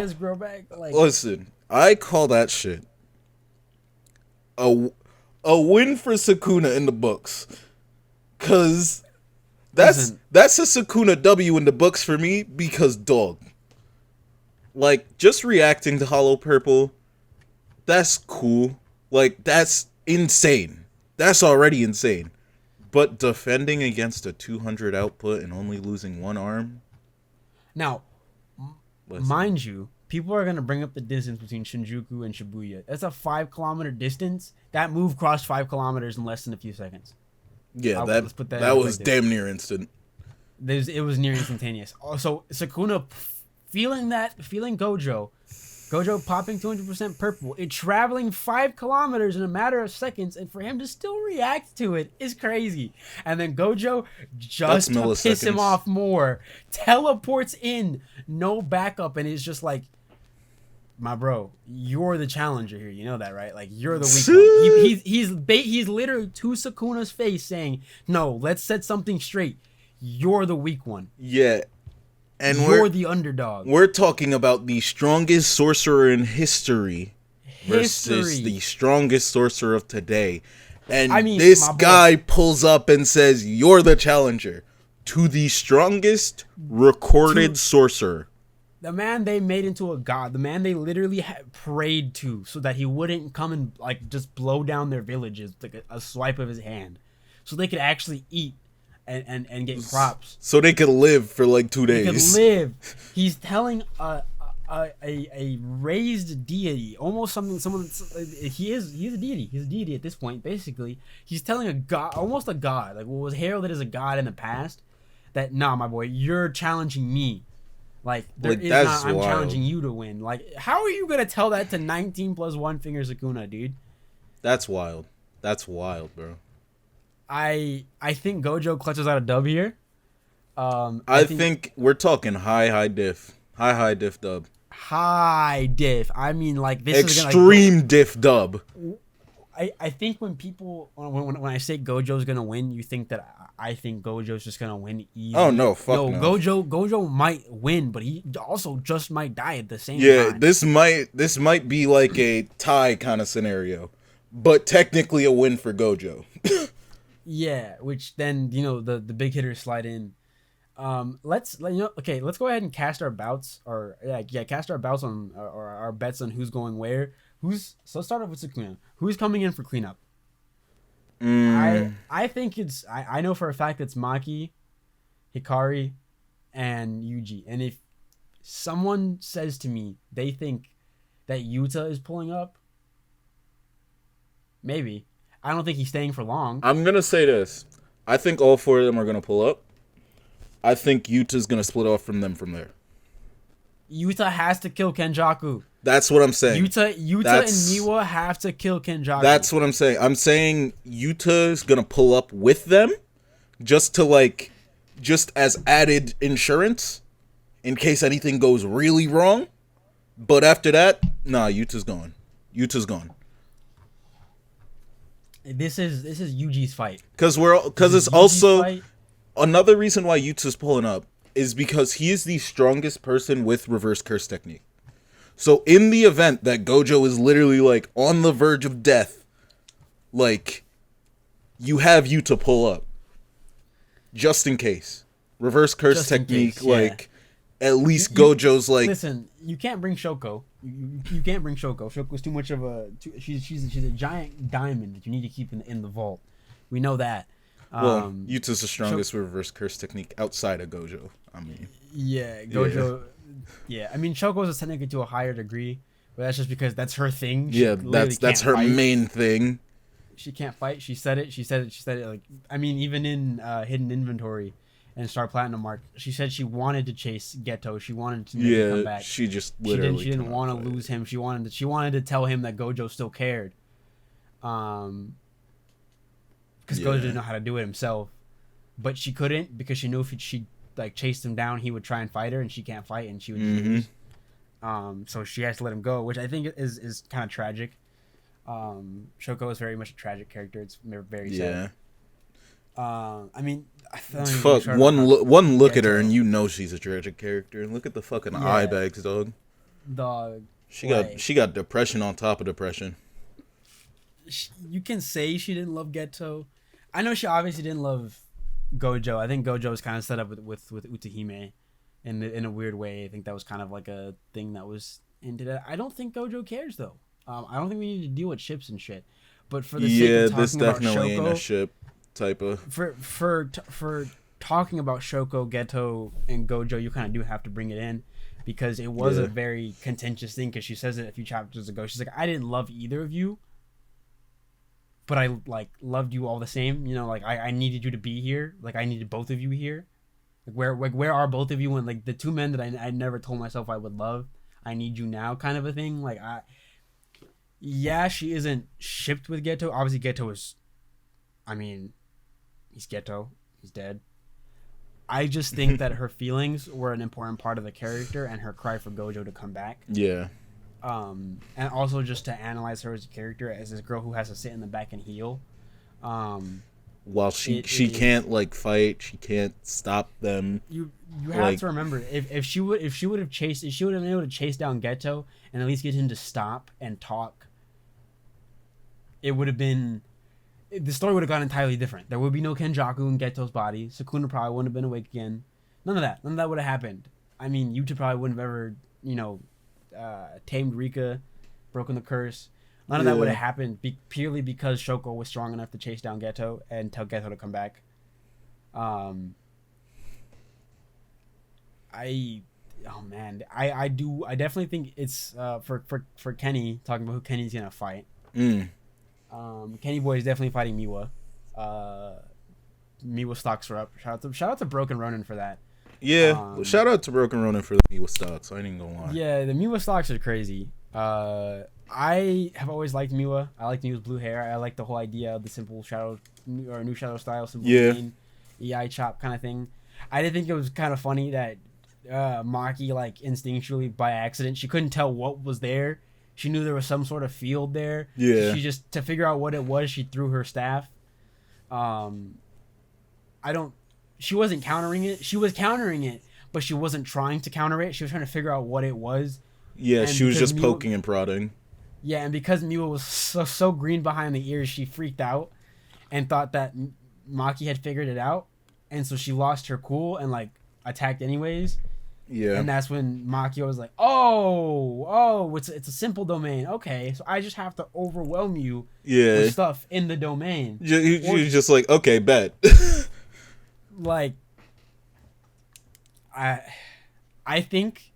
his grow back. Like, listen, I call that shit a win for Sukuna in the books. Cause that's a Sukuna W in the books for me, because dog. Like, just reacting to Hollow Purple, that's cool. Like, that's insane. That's already insane. But defending against a 200 output and only losing one arm? Now, mind you, people are going to bring up the distance between Shinjuku and Shibuya. That's a 5-kilometer distance. That move crossed 5 kilometers in less than a few seconds. Yeah, that was damn near instant. It was near instantaneous. Also, Sukuna feeling Gojo popping 200% purple, it traveling 5 kilometers in a matter of seconds, and for him to still react to it is crazy. And then Gojo, just to piss him off more, teleports in, no backup, and it's just like, my bro, you're the challenger here. You know that, right? Like, you're the weak one. He's literally to Sukuna's face saying, no, let's set something straight. You're the weak one. Yeah. And you're the underdog. We're talking about the strongest sorcerer in history versus the strongest sorcerer of today. And this guy pulls up and says, you're the challenger to the strongest recorded sorcerer. The man they made into a god. The man they literally prayed to so that he wouldn't come and like just blow down their villages with like a swipe of his hand. So they could actually eat and get crops. So they could live for like 2 days. They could live. He's telling a raised deity, almost someone. He's a deity. He's a deity at this point. Basically, he's telling a god, almost a god, like what was heralded as a god in the past, that nah, my boy, you're challenging me. Like, I'm challenging you to win. Like, how are you gonna tell that to 19 plus 1 finger Sukuna, dude? That's wild. That's wild, bro. I think Gojo clutches out a dub here. I think we're talking high diff. High diff dub. High diff. I mean, like, this extreme is extreme diff dub. I think when people when I say Gojo's gonna win, you think that I think Gojo's just gonna win easy. Oh no, fuck no. Gojo might win, but he also just might die at the same time. Yeah, this might be like a tie kind of scenario, but technically a win for Gojo. Yeah, which then the big hitters slide in. Let's go ahead and cast our bouts, cast our bouts on or our bets on who's going where. So let's start off with Sukuna. Who's coming in for cleanup? I think I know for a fact it's Maki, Hikari, and Yuji. And if someone says to me they think that Yuta is pulling up, maybe. I don't think he's staying for long. I'm gonna say this. I think all four of them are gonna pull up. I think Yuta's gonna split off from them from there. Yuta has to kill Kenjaku. That's what I'm saying. Yuta and Miwa have to kill Kenjaku. That's what I'm saying. I'm saying Yuta's gonna pull up with them, just as added insurance, in case anything goes really wrong. But after that, nah, Yuta's gone. Yuta's gone. This is Yuji's fight. Because it's also fight. Another reason why Yuta's pulling up is because he is the strongest person with reverse curse technique. So in the event that Gojo is literally like on the verge of death, like you have Yuta pull up, just in case. Reverse curse technique, like at least Gojo's like. Listen, you can't bring Shoko. You can't bring Shoko. Shoko's too much of a. She's a giant diamond that you need to keep in the vault. We know that. Well, Yuta's the strongest with reverse curse technique outside of Gojo. I mean. Yeah, Gojo. Yeah, I mean Shoko's technically to a higher degree, but that's just because that's her thing. That's her main thing. She can't fight. She said it. Like, I mean, even in Hidden Inventory and Star Platinum Mark, she said she wanted to chase Geto. She wanted to make him come back. She just literally she didn't want to lose him. She wanted to tell him that Gojo still cared. Because Gojo didn't know how to do it himself, but she couldn't because she knew if she like chased him down, he would try and fight her, and she can't fight, and she would lose. So she has to let him go, which I think is kind of tragic. Shoko is very much a tragic character. It's very sad. I mean, fuck one look at her and you know she's a tragic character. Look at the fucking eye bags, dog. She got depression on top of depression. You can say she didn't love Geto. I know she obviously didn't love Gojo. I think Gojo was kind of set up with Utahime in a weird way. I think that was kind of like a thing that was into that. I don't think Gojo cares though. I don't think we need to deal with ships and shit. But for the sake of talking this definitely about Shoko, ain't a ship type of. For talking about Shoko, Geto, and Gojo, you kind of do have to bring it in because it was a very contentious thing. Because she says it a few chapters ago. She's like, I didn't love either of you, but I like loved you all the same. You know, like I needed you to be here. Like I needed both of you here. Like where are both of you when like the two men that I never told myself I would love? I need you now, kind of a thing. Like she isn't shipped with Geto. Obviously, Geto is. I mean, he's Geto. He's dead. I just think that her feelings were an important part of the character and her cry for Gojo to come back. Yeah. And also just to analyze her as a character, as this girl who has to sit in the back and heal. While she can't like fight, she can't stop them. You have to remember if she would have been able to chase down Geto and at least get him to stop and talk, it would have been. The story would have gone entirely different. There would be no Kenjaku in Geto's body. Sukuna probably wouldn't have been awake again. None of that would have happened. I mean, Yuta probably wouldn't have ever, tamed Rika, broken the curse. None of that would have happened purely because Shoko was strong enough to chase down Geto and tell Geto to come back. I definitely think it's for Kenny, talking about who Kenny's gonna fight. Kenny Boy is definitely fighting Miwa. Miwa stocks are up. Shout out to Broken Ronin for that. Yeah, shout out to Broken Ronin for the Miwa stocks. I ain't gonna lie. Yeah, the Miwa stocks are crazy. I have always liked Miwa. I like Miwa's blue hair. I like the whole idea of the simple shadow or new shadow style, simple EI chop kind of thing. I did think it was kind of funny that Maki, like instinctually by accident, she couldn't tell what was there. She knew there was some sort of field there. Yeah. She just, to figure out what it was, she threw her staff. She wasn't countering it. She was countering it, but she wasn't trying to counter it. She was trying to figure out what it was. Yeah, and she was just poking and prodding. Yeah, and because Miwa was so green behind the ears, she freaked out and thought that Maki had figured it out. And so she lost her cool and like attacked anyways. Yeah. And that's when Makio was like, oh, it's a simple domain. Okay, so I just have to overwhelm you with stuff in the domain. You're just like, okay, bet. Like, I think,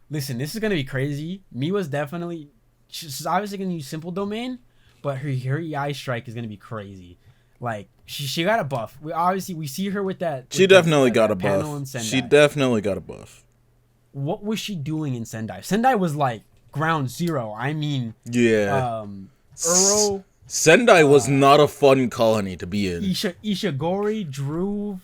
listen, this is gonna be crazy. Miwa's definitely, she's obviously gonna use simple domain, but her EI strike is gonna be crazy. Like, she got a buff. We see her with that. She definitely got a buff. She definitely got a buff. What was she doing in Sendai? Sendai was like ground zero. I mean, yeah. Uro. Sendai was not a fun colony to be in. Ishigori, Druve,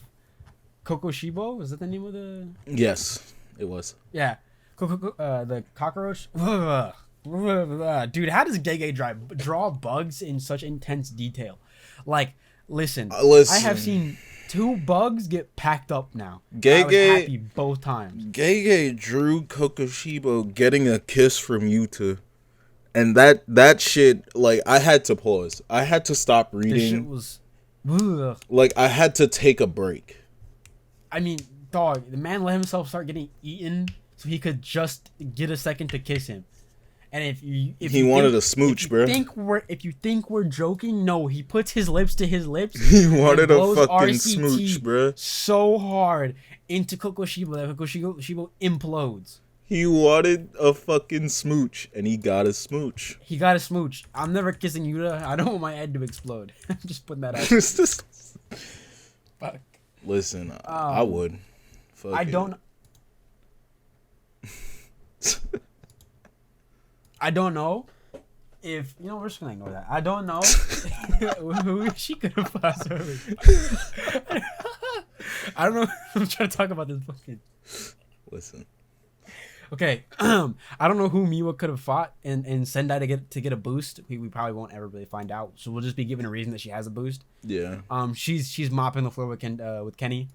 Kokoshibo. Was that the name of the? Yes, it was. Yeah, the cockroach. Dude, how does Gege draw bugs in such intense detail? Like, listen, I have seen 2 bugs get packed up now. I was happy both times. Gege drew Kokoshibo getting a kiss from Yuta. And that shit, like, I had to pause. I had to stop reading. This shit was... Like, I had to take a break. I mean, dog, the man let himself start getting eaten so he could just get a second to kiss him. And if he wanted a smooch, bro. If you think we're joking, no, he puts his lips to his lips. He wanted a fucking smooch, bro. So hard into Kokoshibo that Kokoshibo implodes. He wanted a fucking smooch, and he got a smooch. He got a smooch. I'm never kissing Yuta. I don't want my head to explode. I'm just putting that out. Fuck. Listen, I would. Fuck I don't. I don't know if we're just gonna ignore that. I don't know who she could have possibly. I don't know. I'm trying to talk about this fucking. Listen. Okay, I don't know who Miwa could have fought in Sendai to get a boost. We probably won't ever really find out. So we'll just be given a reason that she has a boost. Yeah. She's mopping the floor with Kenny.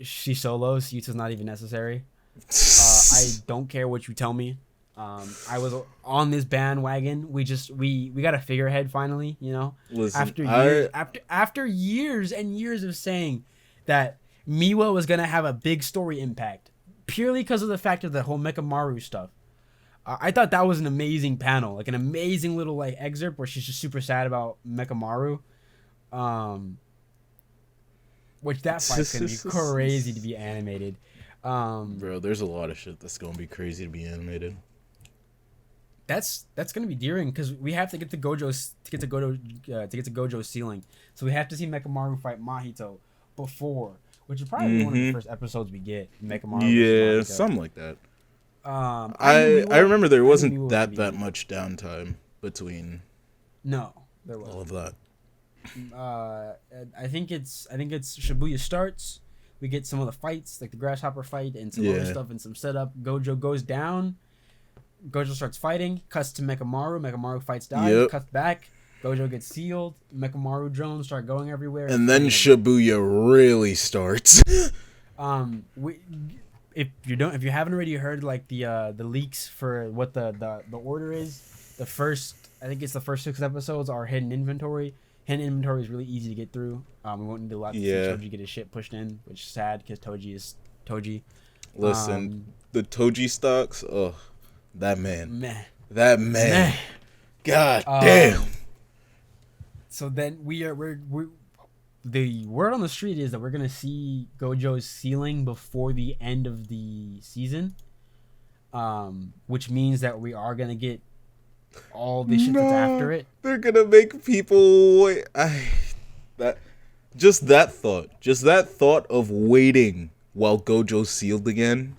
She solos. Yuta's not even necessary. I don't care what you tell me. I was on this bandwagon. We got a figurehead finally, Listen, after years and years of saying that Miwa was gonna have a big story impact, purely because of the fact of the whole Mechamaru stuff. I thought that was an amazing panel, like an amazing little like excerpt where she's just super sad about Mechamaru. Which that fight's gonna be crazy to be animated. Bro, there's a lot of shit that's gonna be crazy to be animated. That's gonna be daring because we have to get to Gojo's ceiling. So we have to see Mechamaru fight Mahito before, which is probably one of the first episodes we get. Mechamaru. Yeah, something like that. I remember there wasn't that much downtime between. No, there wasn't. All of that. I think it's Shibuya starts. We get some of the fights, like the grasshopper fight and some other stuff and some setup. Gojo goes down. Gojo starts fighting. Cuts to Mechamaru. Mechamaru fights dies. Yep. Cuts back. Gojo gets sealed. Mechamaru drones start going everywhere. And then Shibuya really starts. If you haven't already heard like the leaks for what the order is, I think it's the first 6 episodes are hidden inventory. Hidden inventory is really easy to get through. We won't need a lot to see Toji get his shit pushed in, which is sad because Toji is Toji. Listen, the Toji stocks, that man. That man. God damn. So then we're the word on the street is that we're gonna see Gojo's ceiling before the end of the season, which means that we are gonna get all this shit that's after it. They're gonna make people wait. Just that thought of waiting while Gojo's sealed again.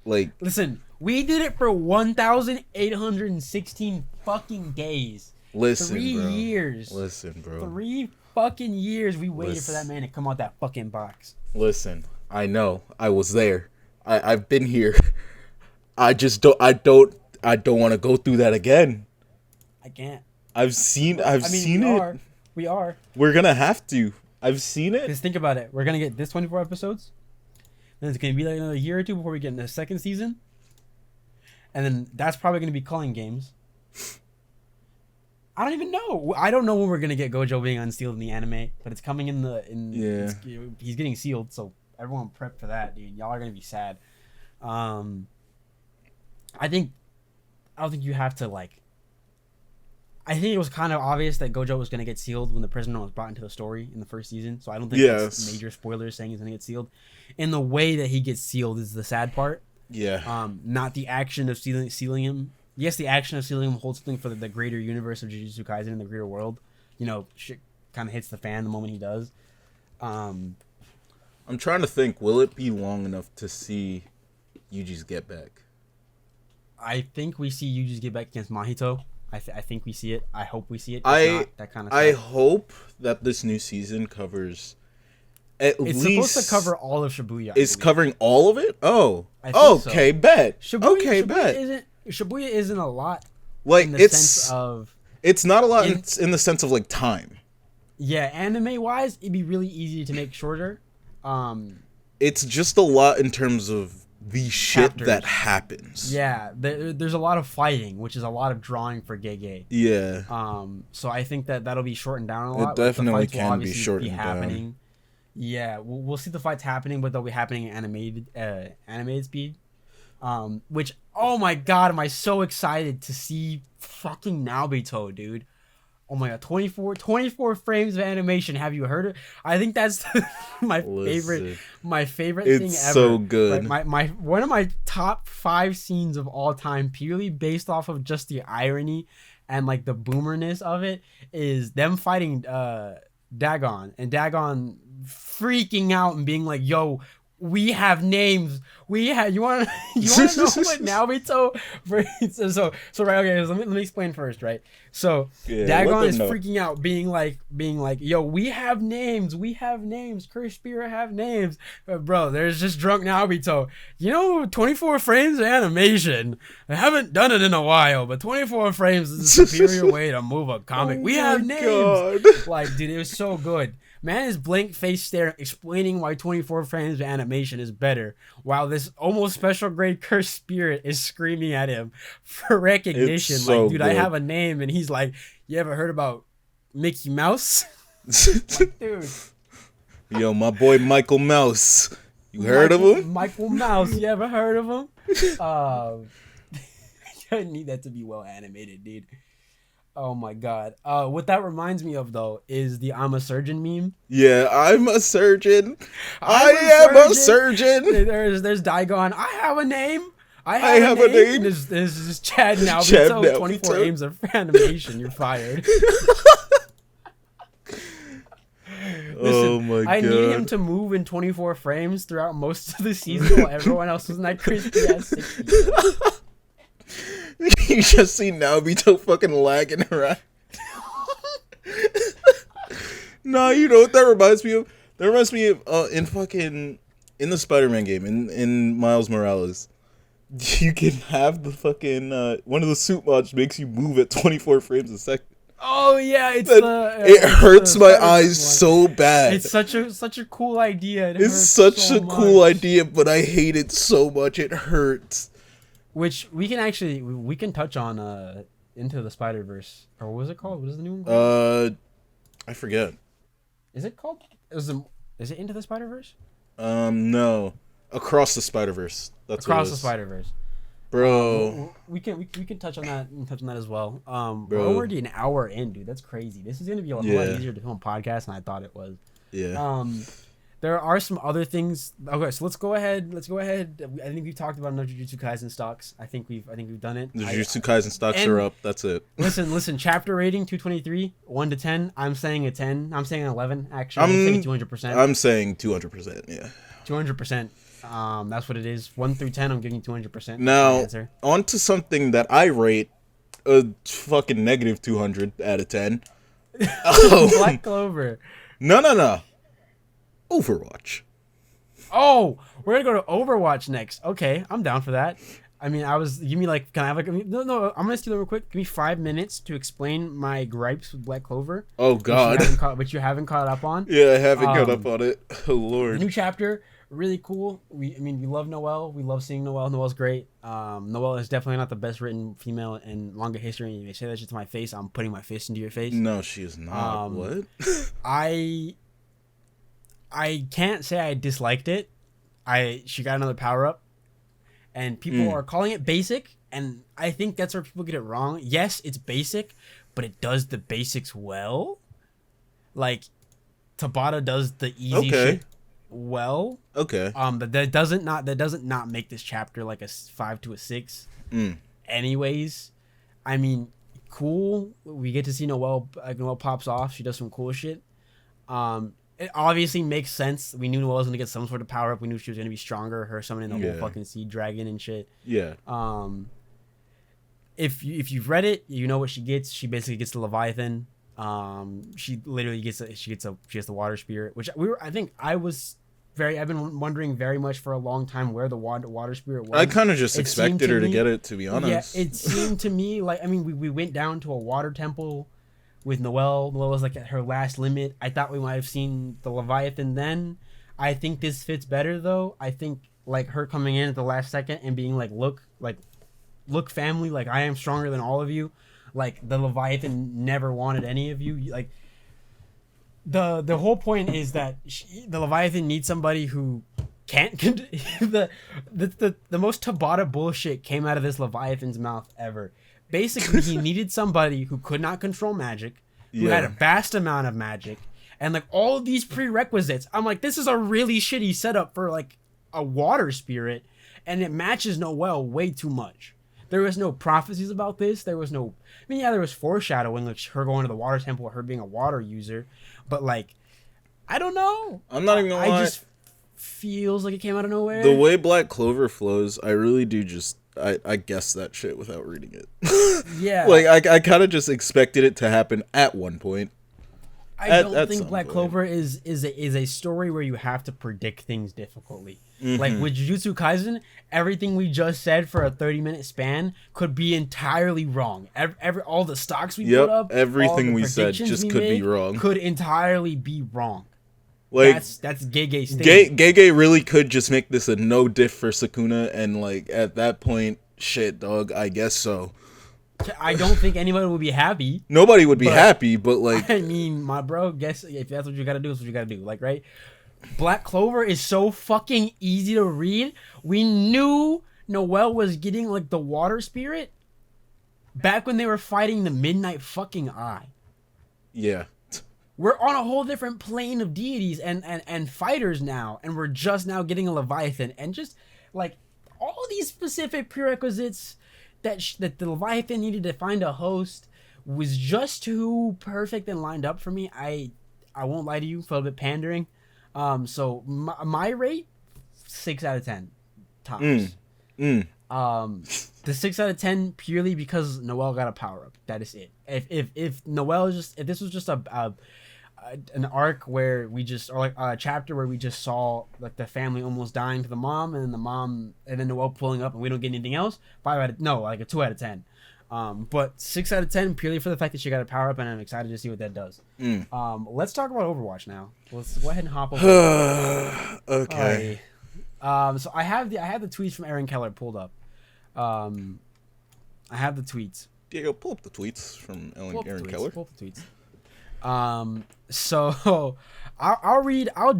Like, listen, we did it for 1,816 fucking days. Listen, 3 years. Listen, bro. 3 fucking years we waited for that man to come out that fucking box. Listen, I know. I was there. I've been here. I don't want to go through that again. I can't. I've seen it. We are. We're gonna have to. I've seen it. Because think about it. We're gonna get this 24 episodes. Then it's gonna be like another year or 2 before we get in the second season. And then that's probably gonna be calling games. I don't even know. I don't know when we're gonna get Gojo being unsealed in the anime, but it's coming he's getting sealed, so everyone prep for that, dude. Y'all are gonna be sad. I don't think you have to like. I think it was kind of obvious that Gojo was gonna get sealed when the prisoner was brought into the story in the first season. So I don't think it's major spoilers saying he's gonna get sealed. And the way that he gets sealed is the sad part. Yeah. Not the action of sealing him. Yes, the action of sealing him holds something for the greater universe of Jujutsu Kaisen and the greater world. You know, shit kind of hits the fan the moment he does. I'm trying to think. Will it be long enough to see Yuji's get back? I think we see Yuji's get back against Mahito. I think we see it. I hope we see it. That kind of I stuff. hope that this new season covers at it's least... supposed to cover all of Shibuya. It's covering all of it? Oh. Okay, so. Bet. Shibuya bet. Shibuya isn't a lot. Like, in the sense of... It's not a lot in the sense of, like, time. Yeah, anime-wise, it'd be really easy to make shorter. It's just a lot in terms of the shit chapters. That happens. Yeah, there's a lot of fighting, which is a lot of drawing for Gege. Yeah. So I think that'll be shortened down a lot. It definitely can be shortened down. Yeah, we'll see the fights happening, but they'll be happening in animated speed. Which, oh my god, am I so excited to see fucking Naobito, dude. Oh my god, 24 frames of animation. Have you heard it? I think that's my favorite thing ever. It's so good. My one of my top 5 scenes of all time, purely based off of just the irony and like the boomerness of it, is them fighting Dagon, and Dagon freaking out and being like, "Yo, we have names. You want to know what Naobito?" So right, okay, so let me explain first, right? So Dagon is freaking out, being like, "Yo, we have names. Cursed Spirit have names." Bro, there's just drunk Naobito. 24 frames of animation. I haven't done it in a while, but 24 frames is a superior way to move a comic. We have names. God. Like, dude, it was so good. Man is blank face staring, explaining why 24 frames of animation is better, while this almost special grade cursed spirit is screaming at him for recognition. It's so like, dude, good. I have a name, and he's like, "You ever heard about Mickey Mouse?" Like, dude. Yo, my boy Michael Mouse. You heard of him? Michael Mouse. You ever heard of him? I need that to be well animated, dude. Oh my god. What that reminds me of though is the "I'm a surgeon" meme. Yeah, I'm a surgeon. I am a surgeon. There's Daigon. I have a name. I have a name. This is Chad now. 24 frames of animation. You're fired. Listen, oh my god. I need him to move in 24 frames throughout most of the season while everyone else was in that crispy ass 60. You just see Naobito fucking lagging around. No, you know what that reminds me of? That reminds me of in the Spider-Man game, in Miles Morales. You can have the fucking one of the suit mods makes you move at 24 frames a second. Oh yeah, it hurts my eyes so bad. It's such a cool idea. It's such a cool idea, but I hate it so much. It hurts. Which we can touch on Into the Spider-Verse, or what was it called? What is the new one called? I forget. Is it called? Is it Into the Spider-Verse? No, Across the Spider-Verse. That's Across the Spider-Verse. Bro, we can touch on that as well. Bro. We're already an hour in, dude. That's crazy. This is gonna be a lot easier to film a podcast than I thought it was. Yeah. There are some other things. Okay, so let's go ahead. I think we've talked about enough Jujutsu Kaisen stocks. I think we've done it. The Jujutsu Kaisen stocks are up. That's it. Listen. Chapter rating 223, 1 to 10. I'm saying a 10. I'm saying an 11. Actually, I'm saying 200%. I'm saying 200%. Yeah. 200%. That's what it is. 1 through 10. I'm giving 200%. Now, on to something that I rate a fucking negative 200 out of 10. Black Clover. No. Overwatch. Oh, we're gonna go to Overwatch next. Okay, I'm down for that. I mean, give me like, can I have like, no, I'm gonna steal it real quick. Give me 5 minutes to explain my gripes with Black Clover. Oh God. Which you haven't caught up on. Yeah, I haven't caught up on it. Oh Lord. New chapter, really cool. We love Noelle. We love seeing Noelle. Noelle's great. Noelle is definitely not the best written female in manga history. And if you say that shit to my face, I'm putting my fist into your face. No, she is not. What? I can't say I disliked it. She got another power up, and people are calling it basic, and I think that's where people get it wrong. Yes, it's basic, but it does the basics well. Like, Tabata does the easy shit well. Okay. But that doesn't not make this chapter like a 5 to a 6. Anyways, I mean, cool. We get to see Noelle. Noelle pops off. She does some cool shit. It obviously makes sense. We knew Noelle was gonna get some sort of power up. We knew she was gonna be stronger. Her summoning the whole fucking sea dragon and shit. Yeah. If you've read it, you know what she gets. She basically gets the Leviathan. She literally gets the water spirit, which I've been wondering very much for a long time where the water spirit was. I kind of just expected her to get it, to be honest. Yeah, it seemed to me like, I mean, we went down to a water temple with Noelle. Noelle was like at her last limit. I thought we might have seen the Leviathan then. I think this fits better though. I think like her coming in at the last second and being like, look family, like I am stronger than all of you. Like the Leviathan never wanted any of you. Like the whole point is that the Leviathan needs somebody who can't. The most Tabata bullshit came out of this Leviathan's mouth ever. Basically, he needed somebody who could not control magic, who had a vast amount of magic, and like all of these prerequisites. I'm like, this is a really shitty setup for like a water spirit, and it matches Noelle way too much. There was no prophecies about this. There was no. I mean, yeah, there was foreshadowing, like her going to the water temple, her being a water user, but like, I don't know. I'm not even gonna lie. I just feels like it came out of nowhere. The way Black Clover flows, I really do just. I guessed that shit without reading it. Yeah. Like, I kind of just expected it to happen at one point. I don't think Black Clover is a story where you have to predict things difficultly. Mm-hmm. Like with Jujutsu Kaisen, everything we just said for a 30-minute span could be entirely wrong. All the stocks we put up, everything we said just could be wrong. Could entirely be wrong. Like that's Gege stage. Gege really could just make this a no diff for Sukuna, and like at that point, shit, dog. I guess so. I don't think anybody would be happy. Nobody would be happy, but like, I mean, my bro, guess if that's what you gotta do, it's what you gotta do. Like, right? Black Clover is so fucking easy to read. We knew Noelle was getting like the water spirit back when they were fighting the Midnight fucking Eye. Yeah. We're on a whole different plane of deities and fighters now, and we're just now getting a Leviathan, and just like all these specific prerequisites that the Leviathan needed to find a host was just too perfect and lined up for me. I won't lie to you, felt a bit pandering. So my rate, 6 out of 10 tops. The 6 out of 10 purely because Noelle got a power up. That is it. If Noelle if this was just an arc where we just, or like a chapter where we just saw like the family almost dying to the mom, and then Noelle pulling up and we don't get anything else, like a 2 out of 10. But 6 out of 10 purely for the fact that she got a power up, and I'm excited to see what that does. Let's talk about Overwatch now. Let's go ahead and hop over. Okay. So I have the tweets from Aaron Keller pulled up. I have the tweets. Diego, pull up the tweets from Aaron Keller. Pull up the tweets. So I'll read a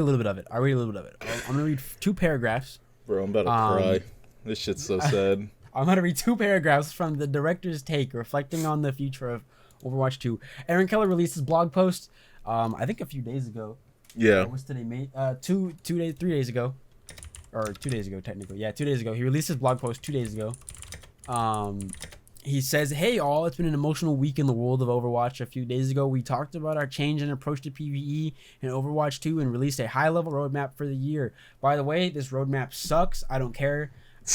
little bit of it. I'm gonna read 2 paragraphs. Bro, I'm about to cry. This shit's so sad. I'm gonna read 2 paragraphs from the director's take reflecting on the future of Overwatch 2. Aaron Keller released his blog post, I think a few days ago. Yeah. What's today, mate? 3 days ago. Or 2 days ago, technically. Yeah, 2 days ago. He released his blog post 2 days ago. He says, "Hey all, it's been an emotional week in the world of Overwatch. A few days ago, we talked about our change in approach to PvE in Overwatch 2 and released a high-level roadmap for the year. By the way, this roadmap sucks. I don't care.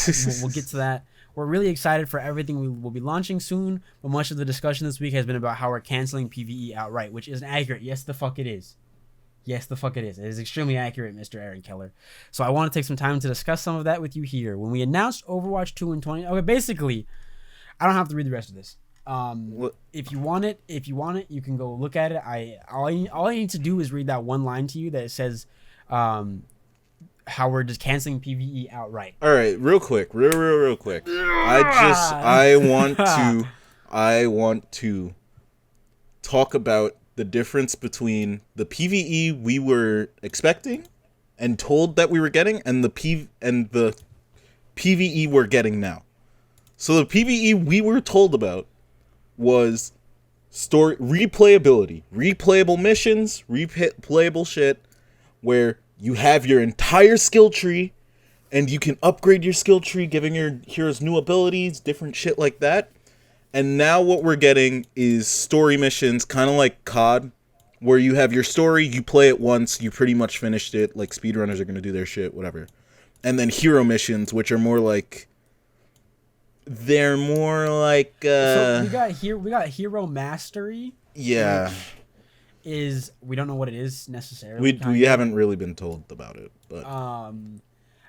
We'll get to that. We're really excited for everything we will be launching soon, but much of the discussion this week has been about how we're canceling PvE outright, which isn't accurate. Yes, the fuck it is. Yes, the fuck it is. It is extremely accurate, Mr. Aaron Keller. So I want to take some time to discuss some of that with you here. When we announced Overwatch 2 in 20... Okay, basically, I don't have to read the rest of this. If you want it, you can go look at it. All I need to do is read that one line to you that says how we're just canceling PvE outright. All right, real quick. I want to talk about the difference between the PvE we were expecting and told that we were getting, and the PvE we're getting now. So the PvE we were told about was story replayability, replayable missions, replayable shit, where you have your entire skill tree, and you can upgrade your skill tree, giving your heroes new abilities, different shit like that. And now what we're getting is story missions, kind of like COD, where you have your story, you play it once, you pretty much finished it, like speedrunners are going to do their shit, whatever. And then hero missions, which are more like... They're more like... So we got hero mastery. Yeah. We don't know what it is necessarily. We haven't really been told about it, but...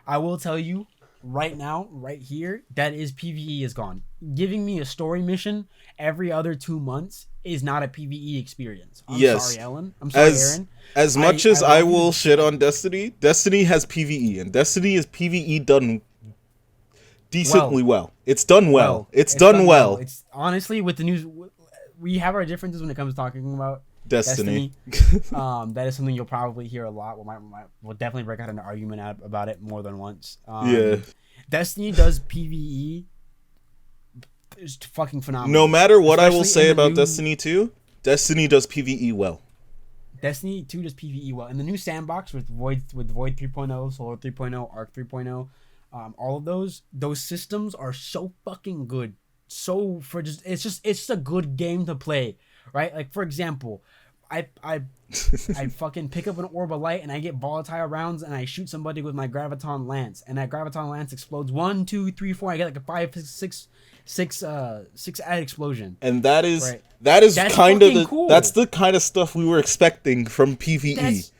I will tell you right now, right here, that is PvE is gone. Giving me a story mission every other 2 months is not a PvE experience. I'm sorry, Ellen. I'm sorry, Aaron. As much as I will shit on Destiny, Destiny has PvE, and Destiny is PvE done decently well. It's done well. It's done well. It's honestly, with the news, we have our differences when it comes to talking about Destiny. That is something you'll probably hear a lot. We'll definitely break out an argument about it more than once. Destiny does PvE. It's fucking phenomenal. No matter what I will say about Destiny 2, Destiny does PvE well. Destiny 2 does PvE well. In the new sandbox with Void 3.0, Solar 3.0, Arc 3.0, all of those systems are so fucking good. It's just a good game to play. Right, like for example, I fucking pick up an orb of light and I get volatile rounds and I shoot somebody with my graviton lance and that graviton lance explodes 1, 2, 3, 4. I get like a 5, 6 add explosion. And that is right. that's kind of cool. That's the kind of stuff we were expecting from PvE.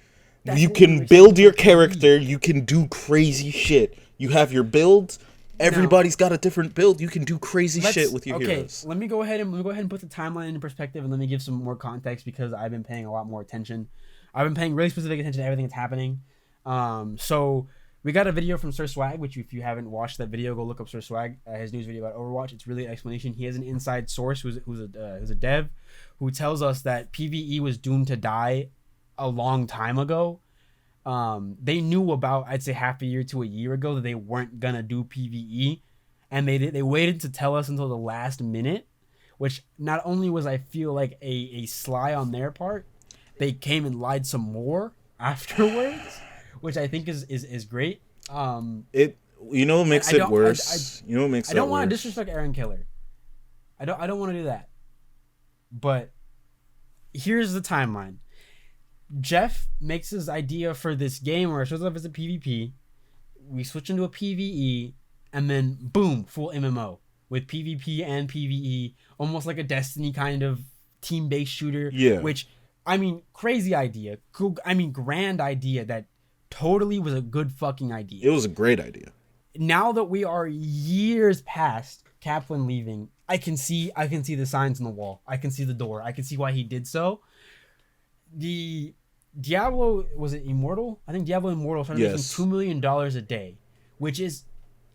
That's you can build your character. You can do crazy shit. You have your build. Everybody's got a different build. You can do crazy shit with your heroes. Let me go ahead and put the timeline into perspective, and let me give some more context because I've been paying a lot more attention. I've been paying really specific attention to everything that's happening. So we got a video from Sir Swag, which if you haven't watched that video, go look up Sir Swag, his news video about Overwatch. It's really an explanation. He has an inside source who's a dev who tells us that PvE was doomed to die a long time ago. They knew about, I'd say, half a year to a year ago that they weren't gonna do PvE, and they waited to tell us until the last minute, which not only was, I feel like, a sly on their part, they came and lied some more afterwards, which I think is great. What makes it worse? I don't want to disrespect Aaron Killer. I don't want to do that. But here's the timeline. Jeff makes his idea for this game where it shows up as a PvP. We switch into a PvE, and then boom, full MMO with PvP and PvE, almost like a Destiny kind of team-based shooter. Yeah. Which, I mean, crazy idea. Grand idea that totally was a good fucking idea. It was a great idea. Now that we are years past Kaplan leaving, I can see the signs on the wall. I can see the door. I can see why he did so. The Diablo, was it Immortal? I think Diablo Immortal started making $2 million a day, which is,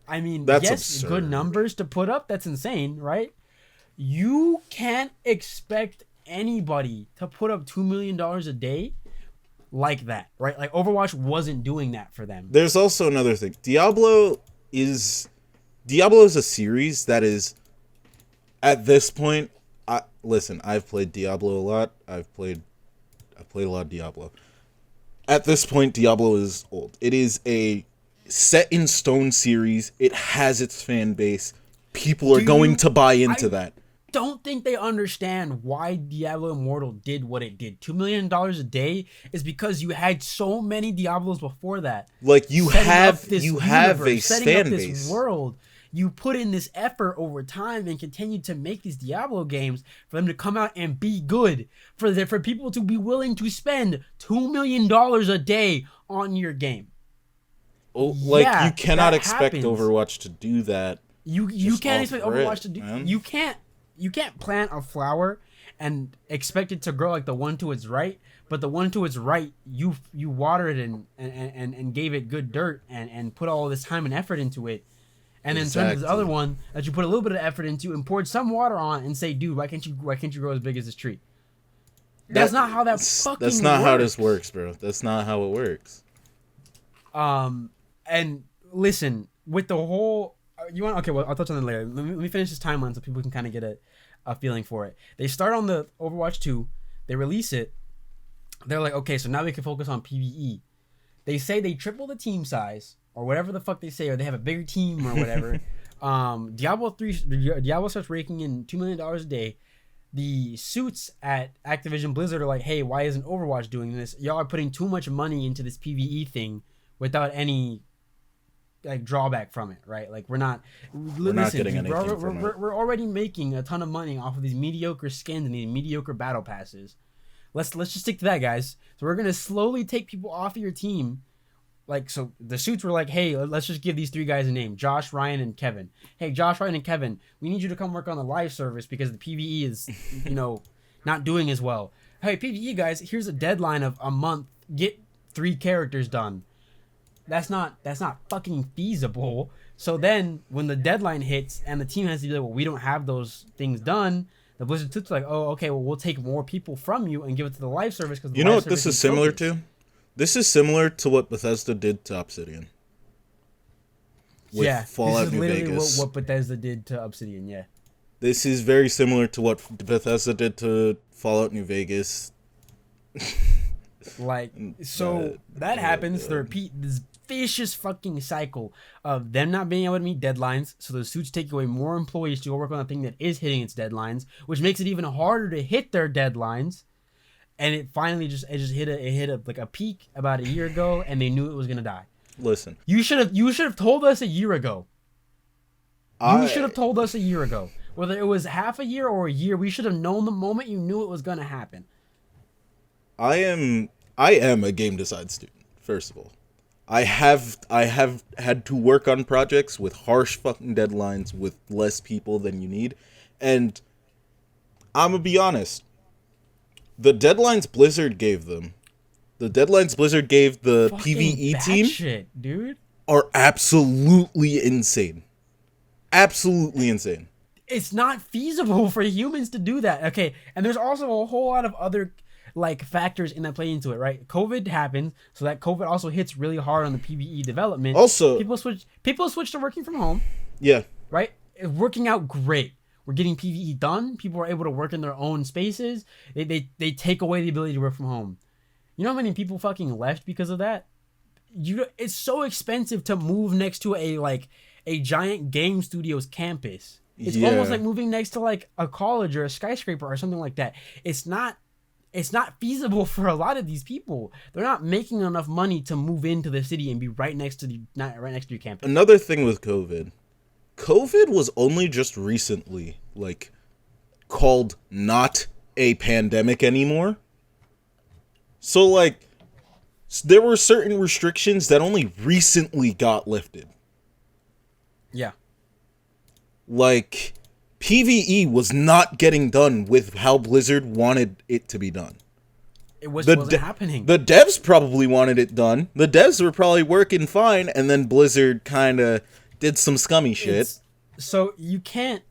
I mean, that's absurd. Good numbers to put up. That's insane, right? You can't expect anybody to put up $2 million a day like that, right? Like Overwatch wasn't doing that for them. There's also another thing. Diablo is a series that is, at this point, listen, I've played Diablo a lot. I've played a lot of Diablo. At this point, Diablo is old. It is a set-in-stone series. It has its fan base. People are going to buy into that. Don't think they understand why Diablo Immortal did what it did. $2 million a day is because you had so many Diablos before that. Like, you have a fan base. World. You put in this effort over time and continue to make these Diablo games for them to come out and be good. For people to be willing to spend $2 million a day on your game. Oh, like, you cannot expect Overwatch to do that. You can't expect Overwatch to do. Man. You can't plant a flower and expect it to grow like the one to its right. But the one to its right, you watered it and gave it good dirt and put all this time and effort into it. And then turn to the other one that you put a little bit of effort into and poured some water on and say, dude, why can't you grow as big as this tree? That's not how that fucking works. That's not how this works, bro. That's not how it works. And listen, with the whole, you want, okay, well, I'll touch on that later. Let me finish this timeline so people can kind of get a feeling for it. They start on the Overwatch 2, they release it. They're like, okay, so now we can focus on PvE. They say they triple the team size or whatever the fuck they say, or they have a bigger team or whatever. Diablo starts raking in $2 million a day. The suits at Activision Blizzard are like, hey, why isn't Overwatch doing this? Y'all are putting too much money into this PvE thing without any like drawback from it, right? Like we're not getting anything from it. We're already making a ton of money off of these mediocre skins and these mediocre battle passes. Let's just stick to that, guys. So we're gonna slowly take people off of your team. Like, so the suits were like, hey, let's just give these three guys a name: Josh, Ryan, and Kevin. Hey, Josh, Ryan, and Kevin, we need you to come work on the live service because the PvE is, not doing as well. Hey, PvE guys, here's a deadline of a month. Get 3 characters done. That's not fucking feasible. So then when the deadline hits and the team has to be like, well, we don't have those things done. The Blizzard suits are like, oh, okay, well, we'll take more people from you and give it to the live service because you know what this is similar to? This is similar to what Bethesda did to Obsidian. Yeah, Fallout this is New literally Vegas. what Bethesda did to Obsidian. Yeah, this is very similar to what Bethesda did to Fallout New Vegas. Like, so that happens to repeat this vicious fucking cycle of them not being able to meet deadlines. So the suits take away more employees to go work on a thing that is hitting its deadlines, which makes it even harder to hit their deadlines. And it finally just hit a peak about a year ago, and they knew it was gonna die. Listen, you should have told us a year ago. You should have told us a year ago, whether it was half a year or a year. We should have known the moment you knew it was gonna happen. I am a game design student. First of all, I have had to work on projects with harsh fucking deadlines with less people than you need, and I'm gonna be honest. The deadlines Blizzard gave them, the PvE team, shit, dude, are absolutely insane. Absolutely insane. It's not feasible for humans to do that. Okay, and there's also a whole lot of other like factors in that play into it, right? COVID happened, so that COVID also hits really hard on the PvE development. Also, people switch to working from home. Yeah. Right? It's working out great. We're getting PvE done. People are able to work in their own spaces. They take away the ability to work from home. You know how many people fucking left because of that? It's so expensive to move next to a giant game studio's campus. It's almost like moving next to like a college or a skyscraper or something like that. It's not feasible for a lot of these people. They're not making enough money to move into the city and be right next to your campus. Another thing with COVID was only just recently like called not a pandemic anymore. So like there were certain restrictions that only recently got lifted. Yeah. Like PvE was not getting done with how Blizzard wanted it to be done. It wasn't happening. The devs probably wanted it done. The devs were probably working fine, and then Blizzard kind of did some scummy shit. So you can't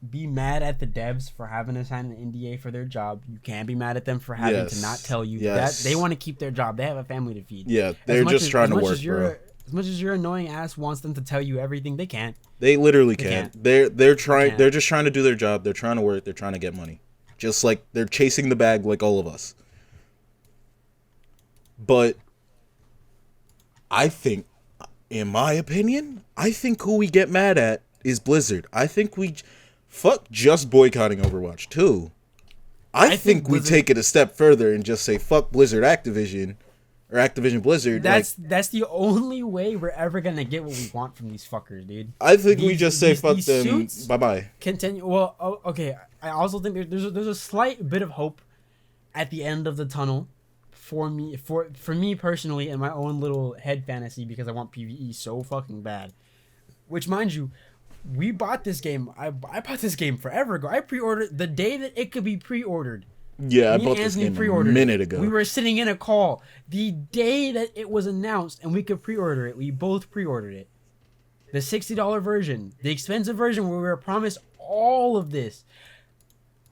be mad at the devs for having to sign an NDA for their job. You can't be mad at them for having to not tell you that they want to keep their job. They have a family to feed. Yeah, they're just trying to work, bro. As much as your annoying ass wants them to tell you everything, they can't. They literally can't. They're trying. They're just trying to do their job. They're trying to work. They're trying to get money. Just like they're chasing the bag, like all of us. But I think, in my opinion, who we get mad at is Blizzard. I think fuck just boycotting Overwatch 2. I think we take it a step further and just say fuck Blizzard Activision. Or Activision Blizzard. That's the only way we're ever gonna get what we want from these fuckers, dude. I think we just say fuck them. Bye bye. Continue. Well, okay. I also think there's a slight bit of hope at the end of the tunnel for me personally in my own little head fantasy because I want PvE so fucking bad. Which, mind you, we bought this game. I bought this game forever ago. I pre-ordered the day that it could be pre-ordered. Yeah, I bought this game a minute ago. We were sitting in a call the day that it was announced and we could pre-order it. We both pre-ordered it. The $60 version. The expensive version where we were promised all of this.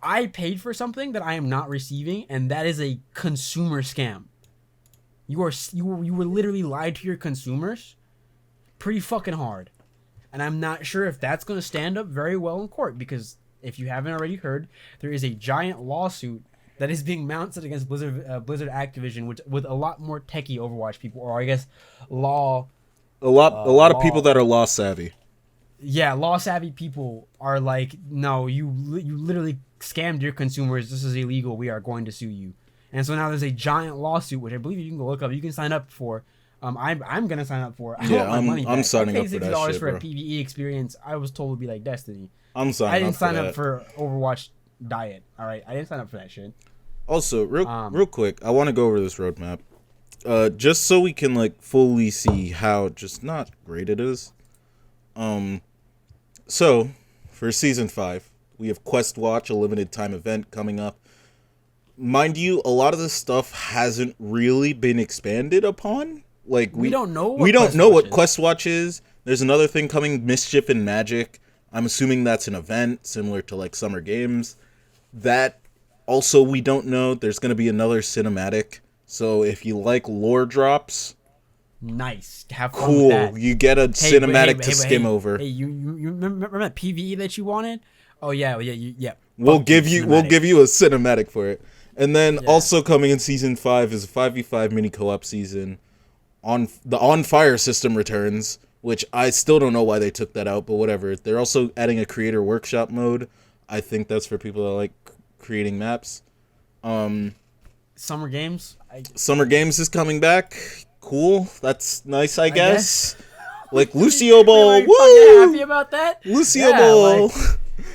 I paid for something that I am not receiving, and that is a consumer scam. You were literally lied to your consumers pretty fucking hard. And I'm not sure if that's going to stand up very well in court, because if you haven't already heard, there is a giant lawsuit that is being mounted against Blizzard Activision, which with a lot more techie Overwatch people, or I guess law. A lot of people that are law savvy. Yeah, law savvy people are like, no, you literally scammed your consumers. This is illegal. We are going to sue you. And so now there's a giant lawsuit, which I believe you can go look up. You can sign up for. I'm gonna sign up for. I'm signing up for that $60 shit, for bro. a PvE experience. I was told would be like Destiny. I'm signing. I didn't up sign for up that. for Overwatch Diet. All right, I didn't sign up for that shit. Also, real quick, I want to go over this roadmap, just so we can like fully see how just not great it is. So for season 5, we have Quest Watch, a limited time event coming up. Mind you, a lot of this stuff hasn't really been expanded upon. Like We don't know what Quest Watch is. There's another thing coming, Mischief and Magic. I'm assuming that's an event similar to like Summer Games. That also we don't know. There's going to be another cinematic. So if you like lore drops, Nice. Have fun cool. with that. You get a cinematic to skim over. Hey, you remember that PvE that you wanted? Oh yeah. We'll give you a cinematic for it. And then also coming in season 5 is a 5v5 mini co-op season. The On Fire system returns, which I still don't know why they took that out, but whatever. They're also adding a creator workshop mode. I think that's for people that like creating maps. Summer Games. Summer Games is coming back. Cool. That's nice, I guess. Like Lucio Ball. Really Woo! happy about that? Lucio Ball.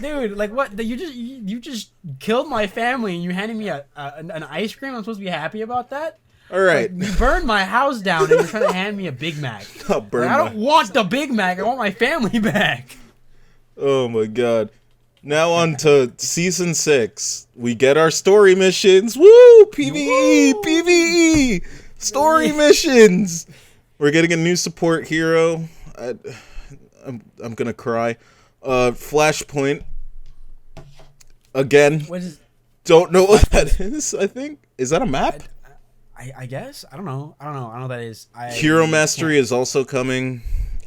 Dude, like what? You just killed my family and you handed me an ice cream. I'm supposed to be happy about that? All right. Like, you burned my house down and you're trying to hand me a Big Mac. I don't want the Big Mac. I want my family back. Oh my god. Now on to season 6. We get our story missions. Woo! PvE! Woo! PvE! Story missions! We're getting a new support hero. I'm gonna cry. Flashpoint. Again. What is? Don't know what that is, I think. Is that a map? I guess. I don't know. I don't know what that is. Hero Mastery is also coming.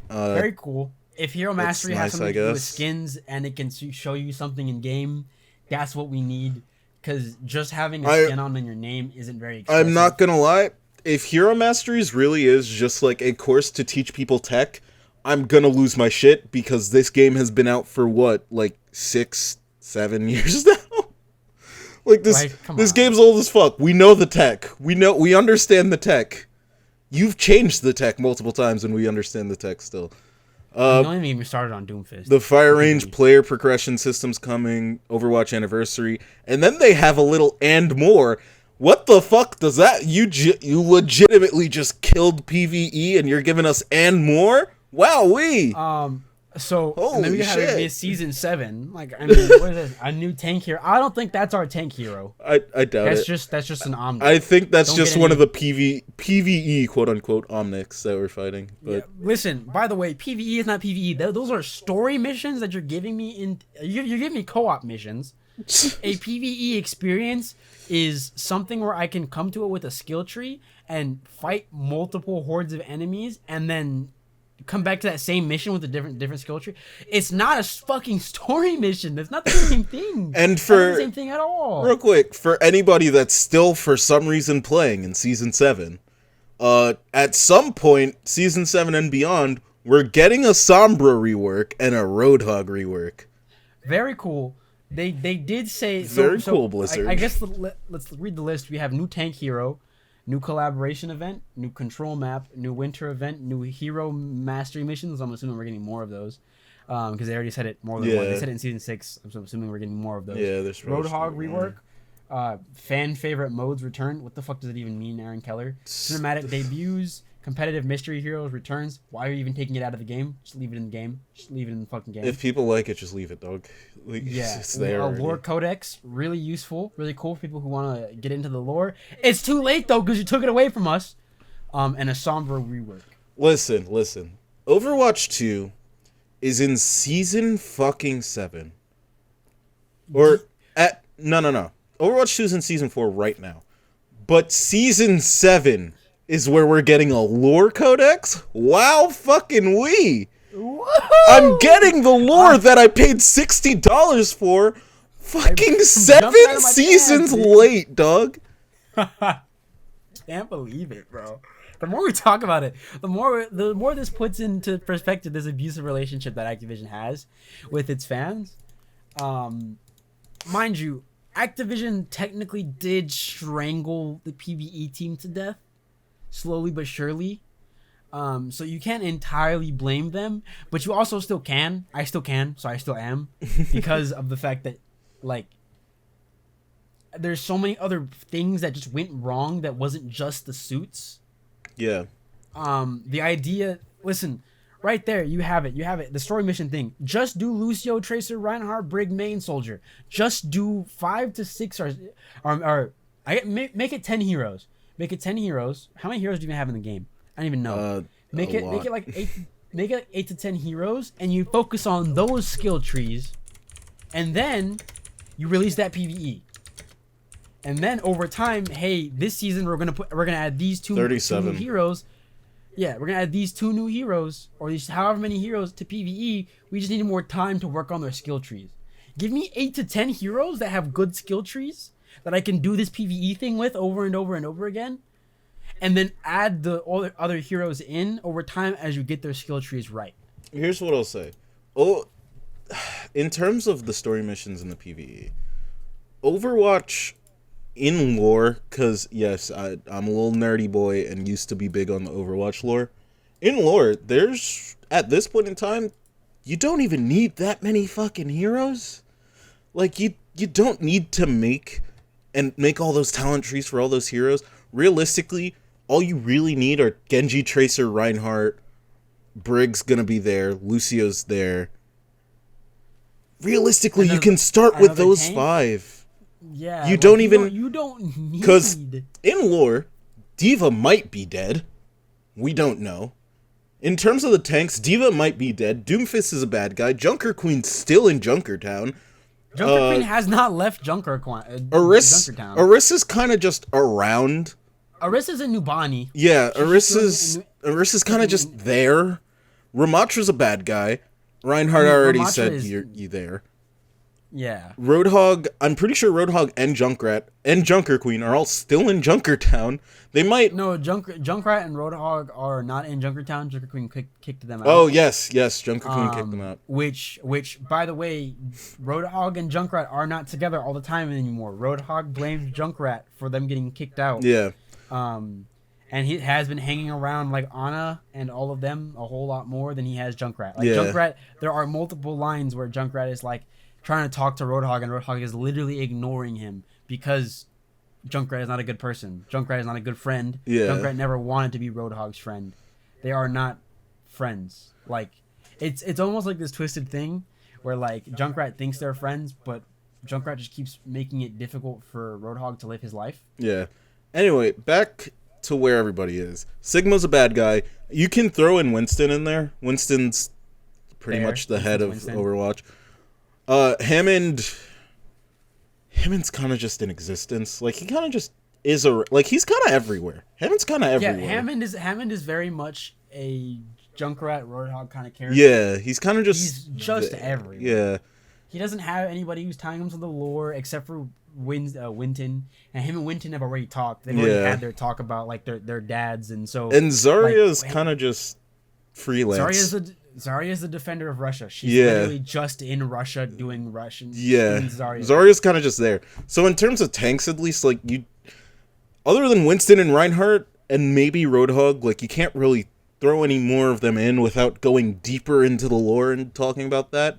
Very cool. If Hero Mastery has nice, something I to do with guess. skins and it can show you something in game, that's what we need. Because just having a skin on in your name isn't very expressive. I'm not gonna lie. If Hero Masteries really is just like a course to teach people tech, I'm gonna lose my shit because this game has been out for what, like 6-7 years now? Like this game's old as fuck. We know the tech. We understand the tech. You've changed the tech multiple times and we understand the tech still. Don't even get me started on Doomfist. The Fire Range player progression system's coming, Overwatch Anniversary, and then they have a little and more. What the fuck does that? You legitimately just killed PvE and you're giving us and more? Wowee! So Holy maybe we have shit. it be season 7. Like, I mean, what is this? A new tank hero? I don't think that's our tank hero. I doubt it. That's just an Omnic. I think that's Don't just get one any- of the PvE quote unquote Omnics that we're fighting. But Yeah, listen, by the way, PvE is not PvE. Those are story missions that you're giving me in. You're giving me co-op missions. A PvE experience is something where I can come to it with a skill tree and fight multiple hordes of enemies, and then come back to that same mission with a different skill tree. It's not a fucking story mission. That's not the same thing. And That's not the same thing at all. real quick, for anybody that's still for some reason playing in season 7, at some point, season 7 and beyond, we're getting a Sombra rework and a Roadhog rework. Very cool. They did say Very cool, Blizzard. I guess let's read the list. We have new tank hero, new collaboration event, new control map, new winter event, new hero mastery missions. I'm assuming we're getting more of those because they already said it more than one. They said it in season 6. I'm assuming we're getting more of those. Yeah, there's Roadhog rework. Fan favorite modes return. What the fuck does it even mean, Aaron Keller? Cinematic debuts. Competitive mystery heroes returns. Why are you even taking it out of the game? Just leave it in the game. Just leave it in the fucking game. If people like it, just leave it, dog. Like, Yeah, it's there. a lore codex, really useful, really cool for people who want to get into the lore. It's too late though because you took it away from us. And a Sombra rework. Listen. Overwatch 2 is in season fucking 7. Or no. Overwatch 2 is in season 4 right now. But season 7 is where we're getting a lore codex. Wow, fucking we! Whoa! I'm getting the lore that I paid $60 for. Fucking 7 seasons late, dog. Can't believe it, bro. The more we talk about it, the more this puts into perspective this abusive relationship that Activision has with its fans. Mind you, Activision technically did strangle the PvE team to death, slowly but surely. So you can't entirely blame them, but you also still can. I still can, so I still am, because of the fact that, like, there's so many other things that just went wrong that wasn't just the suits. Yeah. The idea, listen, right there, you have it. The story mission thing. Just do Lucio, Tracer, Reinhardt, Brig, main soldier. Just do 5 to 6 make it 10 heroes. Make it 10 heroes. How many heroes do you even have in the game? I don't even know. Make it like 8. Make it 8 to 10 heroes, and you focus on those skill trees, and then you release that PvE. And then over time, hey, this season we're gonna add these two new heroes. Yeah, we're gonna add these 2 new heroes, or these however many heroes to PvE. We just need more time to work on their skill trees. Give me 8 to 10 heroes that have good skill trees that I can do this PvE thing with over and over and over again, and then add the other heroes in over time as you get their skill trees right. Here's what I'll say. Oh, in terms of the story missions in the PvE, Overwatch in lore, because yes, I'm a little nerdy boy and used to be big on the Overwatch lore. In lore, there's, at this point in time, you don't even need that many fucking heroes. Like, you don't need to make all those talent trees for all those heroes. Realistically, all you really need are Genji, Tracer, Reinhardt, Brig's gonna be there, Lucio's there. Realistically, you can start with those tank? 5. Yeah, you don't need, because in lore, D.Va might be dead. We don't know. In terms of the tanks, D.Va might be dead. Doomfist is a bad guy. Junker Queen's still in Junkertown. Junker Queen has not left Junkertown. Orissa's kind of just around. Orissa's in Nubani. Yeah, Orissa's kind of just there. Ramatra's a bad guy. Reinhardt already said you there. Yeah. Roadhog, I'm pretty sure Roadhog and Junkrat and Junker Queen are all still in Junkertown. They might... No, Junkrat and Roadhog are not in Junkertown. Junker Queen kicked them out. Oh, yes, Junker Queen kicked them out. Which, by the way, Roadhog and Junkrat are not together all the time anymore. Roadhog blames Junkrat for them getting kicked out. Yeah. And he has been hanging around, like, Ana and all of them a whole lot more than he has Junkrat. Like, Junkrat, there are multiple lines where Junkrat is, like, trying to talk to Roadhog, and Roadhog is literally ignoring him because Junkrat is not a good person. Junkrat is not a good friend. Yeah. Junkrat never wanted to be Roadhog's friend. They are not friends. Like, it's almost like this twisted thing where, like, Junkrat thinks they're friends, but Junkrat just keeps making it difficult for Roadhog to live his life. Yeah. Anyway, back to where everybody is. Sigma's a bad guy. You can throw in Winston in there. Winston's pretty much the head of Overwatch. Hammond's kind of just in existence. Like, he kind of just is he's kind of everywhere. Hammond's kind of everywhere. Yeah, Hammond is very much a Junkrat Roadhog kind of character. Yeah, he's kind of just... He's just everywhere. Yeah. He doesn't have anybody who's tying him to the lore except for Winton. And him and Winton have already talked. They've already had their talk about, like, their dads, and so... And Zarya's kind of just freelance. Zarya's the defender of Russia. She's literally just in Russia doing Russian. Yeah. Zarya's kind of just there. So in terms of tanks, at least, like, other than Winston and Reinhardt and maybe Roadhog, like, you can't really throw any more of them in without going deeper into the lore and talking about that.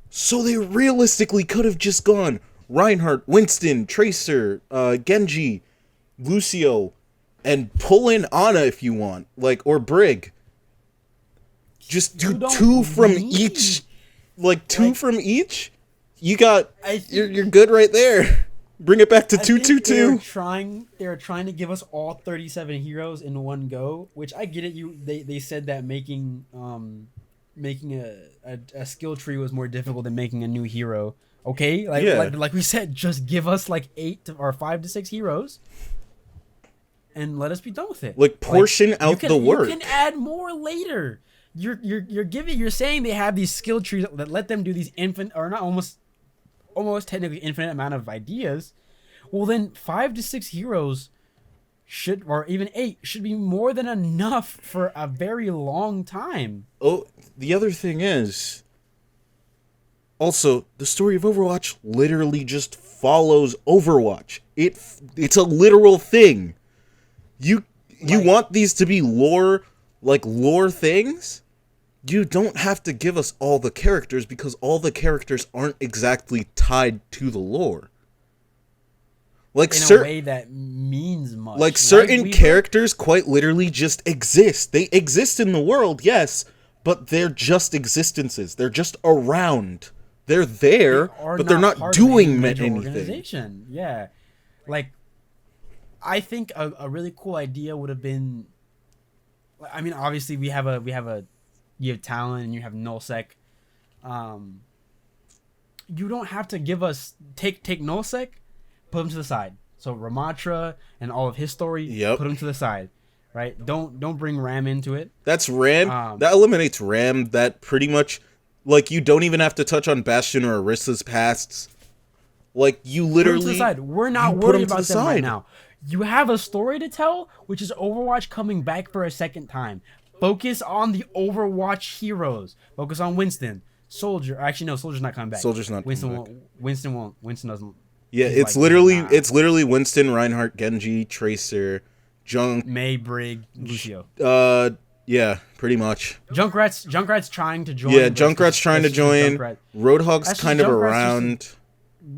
So they realistically could have just gone Reinhardt, Winston, Tracer, Genji, Lucio, and pull in Ana if you want, like, or Brig. Just do 2 from each, like, 2 from each. You got, you're good right there. Bring it back to 2-2-2. They're trying to give us all 37 heroes in one go, which I get it. They said that making a skill tree was more difficult than making a new hero. Okay, like we said, just give us like 8 or 5 to 6 heroes, and let us be done with it. Like, portion out the work. You can add more later. You're saying they have these skill trees that let them do these almost technically infinite amount of ideas. Well, then 5 to 6 heroes or even 8 should be more than enough for a very long time. Oh, the other thing is, also, the story of Overwatch literally just follows Overwatch. It's a literal thing. You want these to be lore things? You don't have to give us all the characters, because all the characters aren't exactly tied to the lore. Like, in a way that means much. Like, certain characters quite literally just exist. They exist in the world, yes, but they're just existences. They're just around. They're there, but they're not doing anything. Organization. Yeah. Like, I think a really cool idea would have been, I mean, obviously you have Talon and you have Nullsec. You don't have to give us take Nullsec, put him to the side. So Ramatra and all of his story, put him to the side, right? Don't bring Ram into it. That's Ram. That eliminates Ram. That pretty much, like, you don't even have to touch on Bastion or Orissa's pasts. Like, you literally put him to the side. We're not worried about them right now. You have a story to tell, which is Overwatch coming back for a second time. Focus on the Overwatch heroes. Focus on Winston, Soldier. Actually, no, Soldier's not coming back. Soldier's not Winston coming back. Winston won't. Winston doesn't. Yeah, it's literally Winston, Reinhardt, Genji, Tracer, Junk, Mei, Brig, Lucio. Yeah, pretty much. Junkrat's trying to join. Yeah, Junkrat's trying to join. Roadhog's kind of around.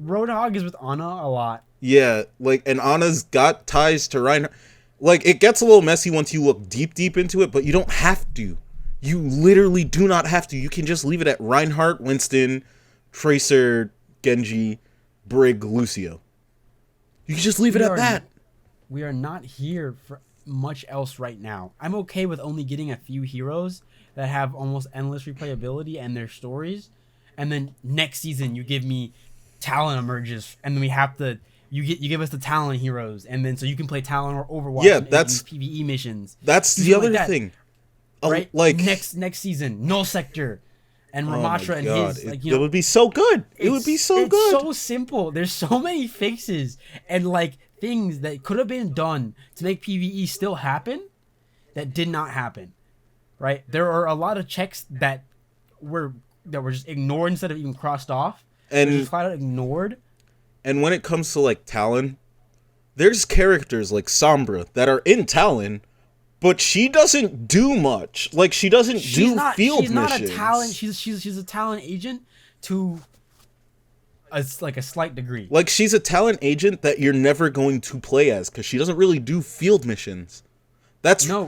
Roadhog is with Ana a lot. Yeah, like, and Ana's got ties to Reinhardt. Like, it gets a little messy once you look deep into it, but you don't have to. You literally do not have to. You can just leave it at Reinhardt, Winston, Tracer, Genji, Brig, Lucio. You can just leave it at that. We are not here for much else right now. I'm okay with only getting a few heroes that have almost endless replayability and their stories, and then next season you give me Talon emerges, and then we have to you give us the Talon heroes, and then so you can play Talon or Overwatch. Yeah, that's in PvE missions. That's the other thing. Right? Like next season, Null Sector and Ramatra and his, like, you know, it would be so good. It would be so good. It's so simple. There's so many fixes and like things that could have been done to make PvE still happen that did not happen. Right? There are a lot of checks that were just ignored instead of even crossed off. And just flat out ignored. And when it comes to like Talon, there's characters like Sombra that are in Talon, but she doesn't do much. Like, she doesn't do field missions. She's not a Talon. She's a Talon agent to a slight degree. Like, she's a Talon agent that you're never going to play as, because she doesn't really do field missions.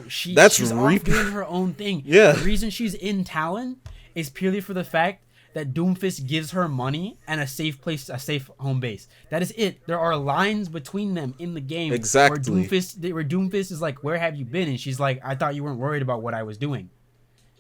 She's off doing her own thing. Yeah. The reason she's in Talon is purely for the fact that Doomfist gives her money and a safe home base. That is it. There are lines between them in the game. Exactly. Where Doomfist is like, "Where have you been?" And she's like, "I thought you weren't worried about what I was doing."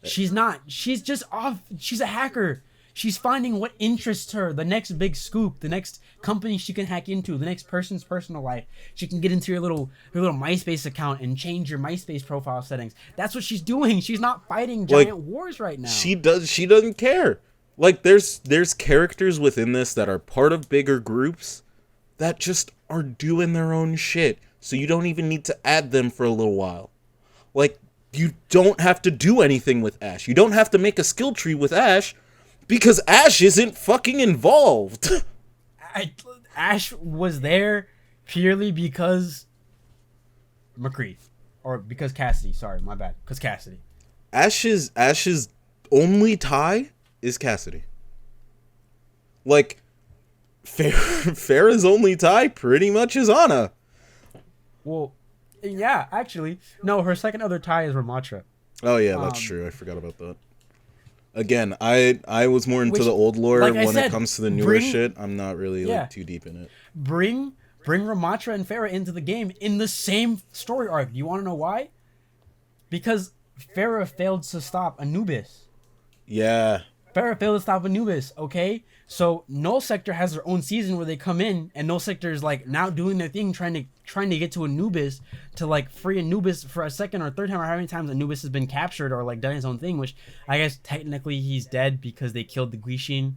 She's not. She's just off. She's a hacker. She's finding what interests her. The next big scoop. The next company she can hack into. The next person's personal life. She can get into her little MySpace account and change your MySpace profile settings. That's what she's doing. She's not fighting giant wars right now. She doesn't care. Like, there's characters within this that are part of bigger groups that just are doing their own shit. So you don't even need to add them for a little while. Like, you don't have to do anything with Ashe. You don't have to make a skill tree with Ashe, because Ashe isn't fucking involved. Ashe was there purely because McCree. Or because Cassidy. Sorry, my bad. Because Cassidy. Ashe's only tie is Cassidy. Like, Pharah's only tie pretty much is Ana. Well, yeah, actually. No, her second other tie is Ramatra. Oh, yeah, that's true. I forgot about that. Again, I was more into the old lore. Like when it comes to the newer shit, I'm not really too deep in it. Bring Ramatra and Pharah into the game in the same story arc. Do you want to know why? Because Pharah failed to stop Anubis. Yeah. Farrah failed to stop Anubis, okay? So Null Sector has their own season where they come in and Null Sector is like now doing their thing, trying to get to Anubis to like free Anubis for a second or third time, or how many times Anubis has been captured or like done his own thing, which I guess technically he's dead because they killed the Guishin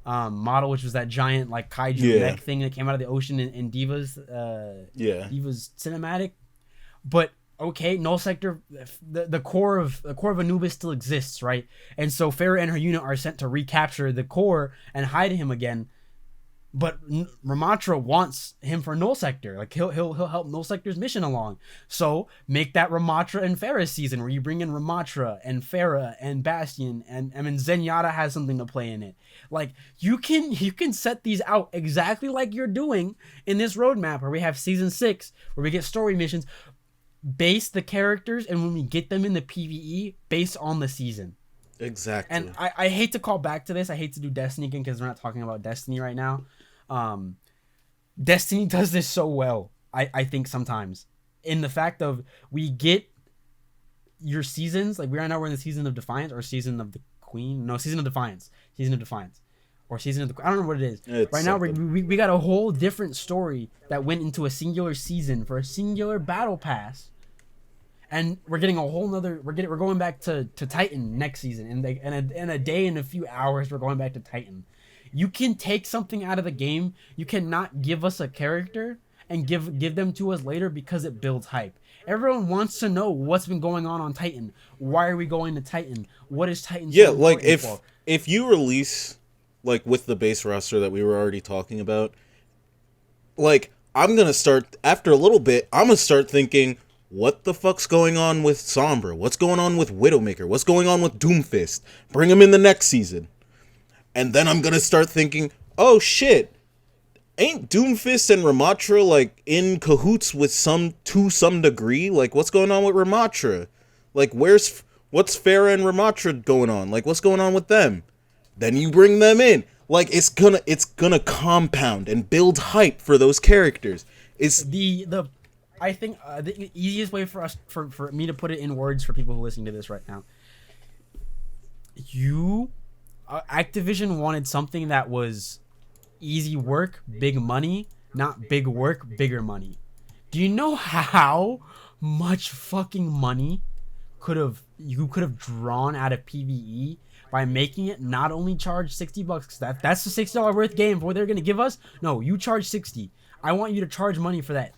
model, which was that giant like kaiju mech thing that came out of the ocean in Diva's Diva's cinematic. But okay, Null Sector, the core of Anubis still exists, right? And so Farrah and her unit are sent to recapture the core and hide him again. But Ramatra wants him for Null Sector. Like he'll help Null Sector's mission along. So make that Ramatra and Farrah season where you bring in Ramatra and Farrah and Bastion and I mean Zenyatta has something to play in it. Like you can set these out exactly like you're doing in this roadmap where we have season 6 where we get story missions. Base the characters and when we get them in the PvE based on the season. Exactly. And I hate to call back to this. I hate to do Destiny again because we're not talking about Destiny right now. Destiny does this so well, I think sometimes. In the fact of we get your seasons, like right now we're in the season of Defiance or season of the Queen. No, season of Defiance. Season of Defiance. Or season of the I don't know what it is. It's right now we got a whole different story that went into a singular season for a singular battle pass. And we're getting a whole nother. We're going back to Titan next season, and in a day and a few hours we're going back to Titan. You can take something out of the game. You cannot give us a character and give them to us later because it builds hype. Everyone wants to know what's been going on Titan. Why are we going to Titan? What is Titan? Yeah, like if you release like with the base roster that we were already talking about, like I'm gonna start after a little bit. I'm gonna start thinking, what the fuck's going on with Sombra? What's going on with Widowmaker? What's going on with Doomfist? Bring him in the next season. And then I'm gonna start thinking, oh shit, ain't Doomfist and Ramatra like in cahoots with some degree? Like what's going on with Ramatra? Like what's Farrah and Ramatra going on? Like what's going on with them? Then you bring them in. Like it's gonna compound and build hype for those characters. It's I think the easiest way for us, for me to put it in words for people who are listening to this right now, Activision wanted something that was easy work, big money, not big work, bigger money. Do you know how much fucking money you could have drawn out of PvE by making it not only charge $60, because that's the $60 worth game for what they're gonna give us? No, you charge $60. I want you to charge money for that.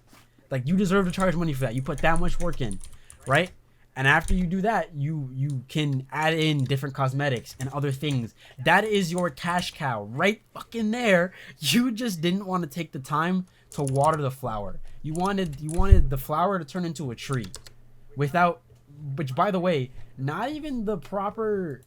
Like, you deserve to charge money for that. You put that much work in, right? And after you do that, you can add in different cosmetics and other things. That is your cash cow right fucking there. You just didn't want to take the time to water the flower. You wanted the flower to turn into a tree without, which by the way, not even the proper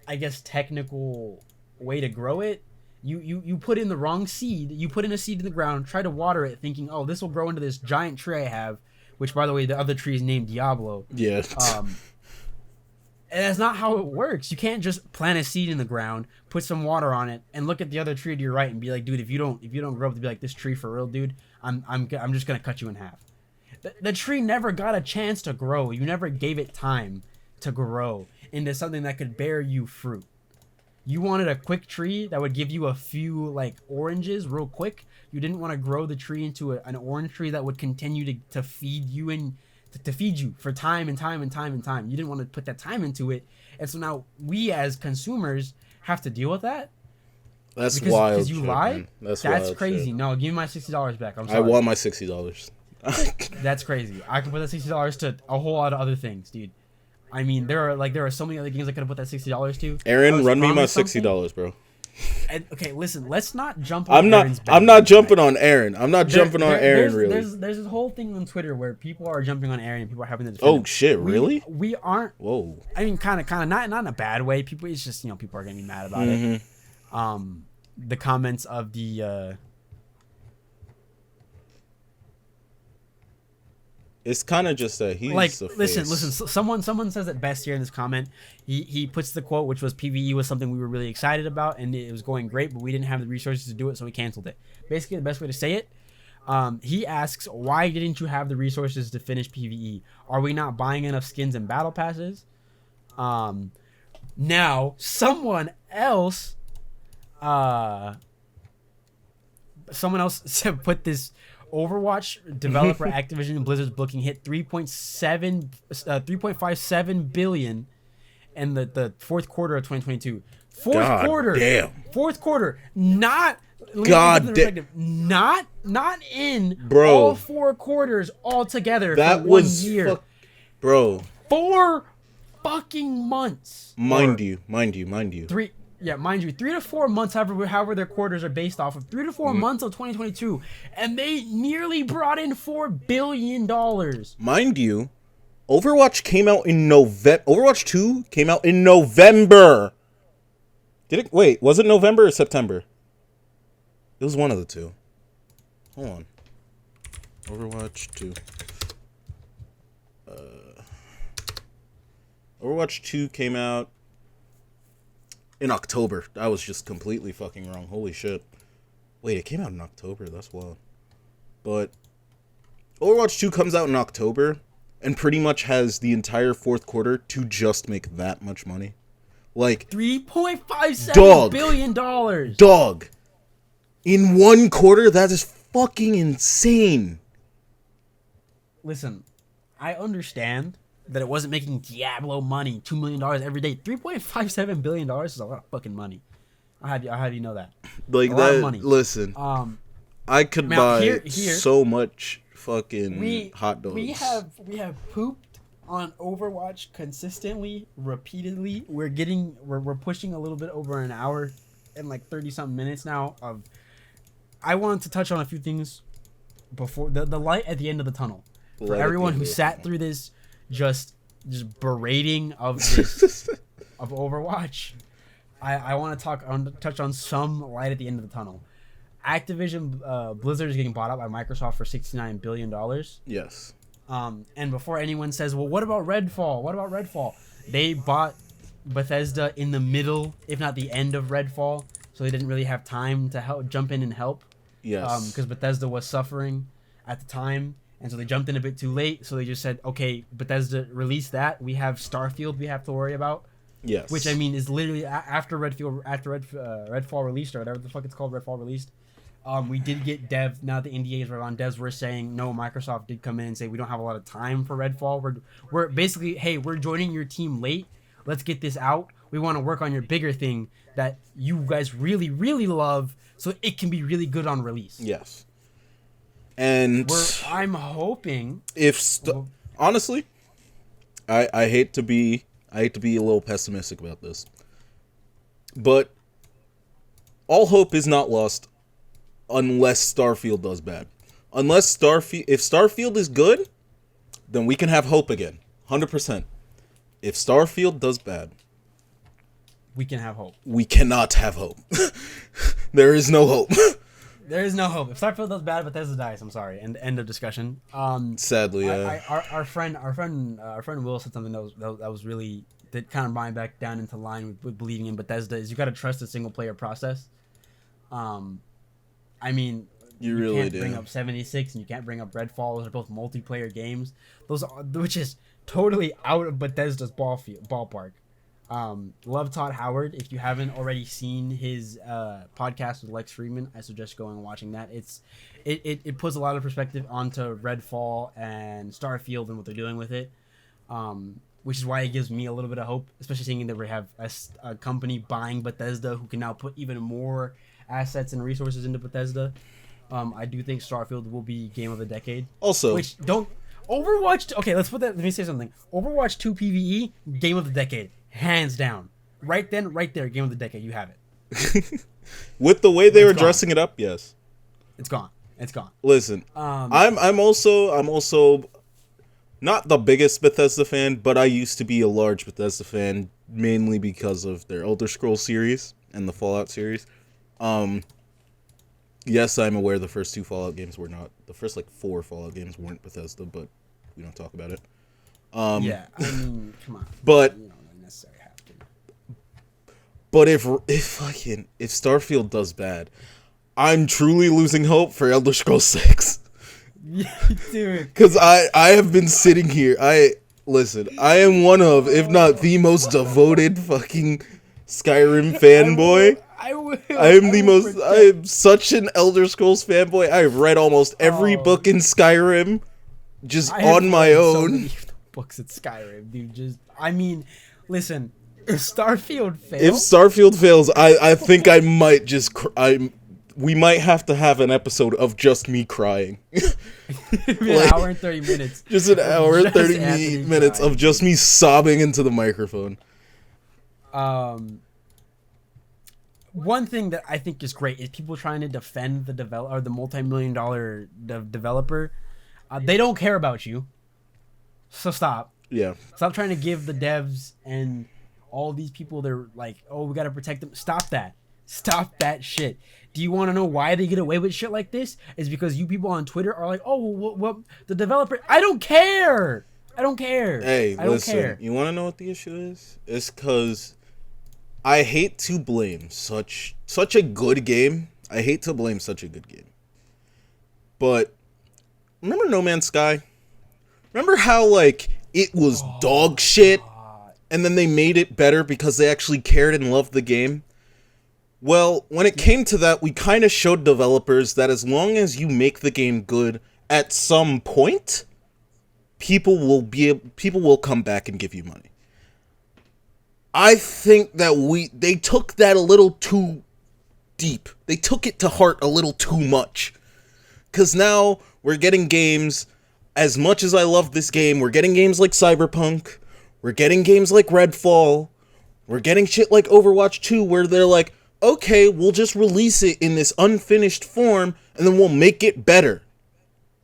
I guess technical way to grow it. You put in the wrong seed. You put in a seed in the ground, try to water it, thinking, oh, this will grow into this giant tree I have, which, by the way, the other tree is named Diablo. Yeah. And that's not how it works. You can't just plant a seed in the ground, put some water on it, and look at the other tree to your right and be like, dude, if you don't grow up to be like this tree for real, dude, I'm just gonna cut you in half. The tree never got a chance to grow. You never gave it time to grow into something that could bear you fruit. You wanted a quick tree that would give you a few like oranges real quick. You didn't want to grow the tree into an orange tree that would continue to feed you and to feed you for time and time and time and time. You didn't want to put that time into it. And so now we as consumers have to deal with that. That's wild. Because you shit, lied? man. That's crazy. Shit. No, give me my $60 back. I'm sorry. I want my $60. That's crazy. I can put that $60 to a whole lot of other things, dude. I mean, there are so many other games I could have put that $60 to. Aaron, run me my $60, bro. And, okay, listen. Let's not jump on Aaron's back. I'm not jumping on Aaron. I'm not jumping on Aaron, really. There's this whole thing on Twitter where people are jumping on Aaron and people are having to defend him. Oh, shit, really? We aren't. Whoa. I mean, kind of, not in a bad way. It's just, people are going to be mad about it. The comments of the... It's kind of just that he's like, the listen. face. Someone says it best here in this comment. He puts the quote, which was PvE was something we were really excited about and it was going great, but we didn't have the resources to do it, so we canceled it. Basically, the best way to say it, He asks, why didn't you have the resources to finish PvE? Are we not buying enough skins and battle passes? Now someone else put this Overwatch developer Activision Blizzard's booking hit 3.57 billion in the fourth quarter of 2022. Fourth quarter. Not not in bro. All 4 quarters all together. That for was 1 year. Bro. 4 fucking months. Mind you. 3 to 4 months, however their quarters are based off of. 3 to 4 months of 2022, and they nearly brought in $4 billion. Mind you, Overwatch came out in November. Overwatch 2 came out in November. Wait, was it November or September? It was one of the two. Hold on. Overwatch 2. Overwatch 2 came out in October. I was just completely fucking wrong. Holy shit. Wait, it came out in October. That's wild. But Overwatch 2 comes out in October and pretty much has the entire fourth quarter to just make that much money. Like $3.57 billion. Dog. In 1 quarter, that is fucking insane. Listen, I understand that it wasn't making Diablo money, $2 million every day. $3.57 billion is a lot of fucking money. I'll have you know that. Like a that. Lot of money. Listen, I could buy so much fucking hot dogs. We have pooped on Overwatch consistently, repeatedly. We're pushing a little bit over an hour and like 30 something minutes now. I wanted to touch on a few things before the light at the end of the tunnel. For everyone who sat through this just berating of this of Overwatch, I want to touch on some light at the end of the tunnel. Activision Blizzard is getting bought out by Microsoft for $69 billion. Yes. And before anyone says, well, what about Redfall? They bought Bethesda in the middle, if not the end of Redfall, so they didn't really have time to jump in and help. Yes. Because Bethesda was suffering at the time, and so they jumped in a bit too late. So they just said, okay, Bethesda, release that. We have Starfield we have to worry about. Yes. Which, I mean, is literally after Redfall released, or whatever the fuck it's called, Redfall released. We did get now the NDAs were on. Devs were saying, no, Microsoft did come in and say, we don't have a lot of time for Redfall. We're basically, hey, we're joining your team late. Let's get this out. We want to work on your bigger thing that you guys really, really love, so it can be really good on release. Yes. And I'm hoping honestly, I hate to be a little pessimistic about this, but all hope is not lost unless Starfield does bad. If Starfield is good, then we can have hope again, 100%. If Starfield does bad, we can have hope. We cannot have hope. There is no hope. There is no hope. If Starfield does bad, Bethesda dies. I'm sorry. And end of discussion. Sadly, yeah. Our friend Will said something that was really that kind of brought me back down into line with believing in Bethesda. Is you got to trust the single player process. I mean, you can't bring up 76 and you can't bring up Redfall. Those are both multiplayer games. Which is totally out of Bethesda's ballpark. Love Todd Howard. If you haven't already seen his podcast with Lex Friedman, I suggest going and watching that. It puts a lot of perspective onto Redfall and Starfield and what they're doing with it, which is why it gives me a little bit of hope, especially seeing that we have a company buying Bethesda who can now put even more assets and resources into Bethesda. I do think Starfield will be game of the decade. Also, Overwatch. Okay, let me say something. Overwatch 2 PvE, game of the decade. Hands down. Right then, right there, game of the decade. You have it. With the way they were dressing it up, yes. It's gone. Listen, I'm also not the biggest Bethesda fan, but I used to be a large Bethesda fan, mainly because of their Elder Scrolls series and the Fallout series. Yes, I'm aware the first 2 Fallout games were not. The first 4 Fallout games weren't Bethesda, but we don't talk about it. Yeah, I mean, come on. But you don't necessarily have to. But if Starfield does bad, I'm truly losing hope for Elder Scrolls 6. Dude. Because I have been sitting here. Listen, I am one of, if not the most devoted fucking Skyrim fanboy. I am such an Elder Scrolls fanboy. I have read almost every book in Skyrim just on my own. So many books at Skyrim, dude. Listen, if Starfield fails, I think I might just we might have to have an episode of just me crying. An hour and 30 minutes. Just an hour and 30 minutes of just me sobbing into the microphone. One thing that I think is great is people trying to defend the multi-million-dollar developer. They don't care about you. So stop. Yeah. Stop trying to give the devs and all these people, they're like, oh, we got to protect them. Stop that. Stop that shit. Do you want to know why they get away with shit like this? It's because you people on Twitter are like, oh, well, the developer. I don't care. Hey, listen. You want to know what the issue is? It's because I hate to blame such a good game. But remember No Man's Sky? Remember how, like, it was dog shit, and then they made it better because they actually cared and loved the game? Well, when it came to that, we kind of showed developers that as long as you make the game good at some point, people will come back and give you money. I think that they took that a little too deep. They took it to heart a little too much. Because now we're getting games, as much as I love this game, we're getting games like Cyberpunk, we're getting games like Redfall, we're getting shit like Overwatch 2 where they're like, okay, we'll just release it in this unfinished form, and then we'll make it better.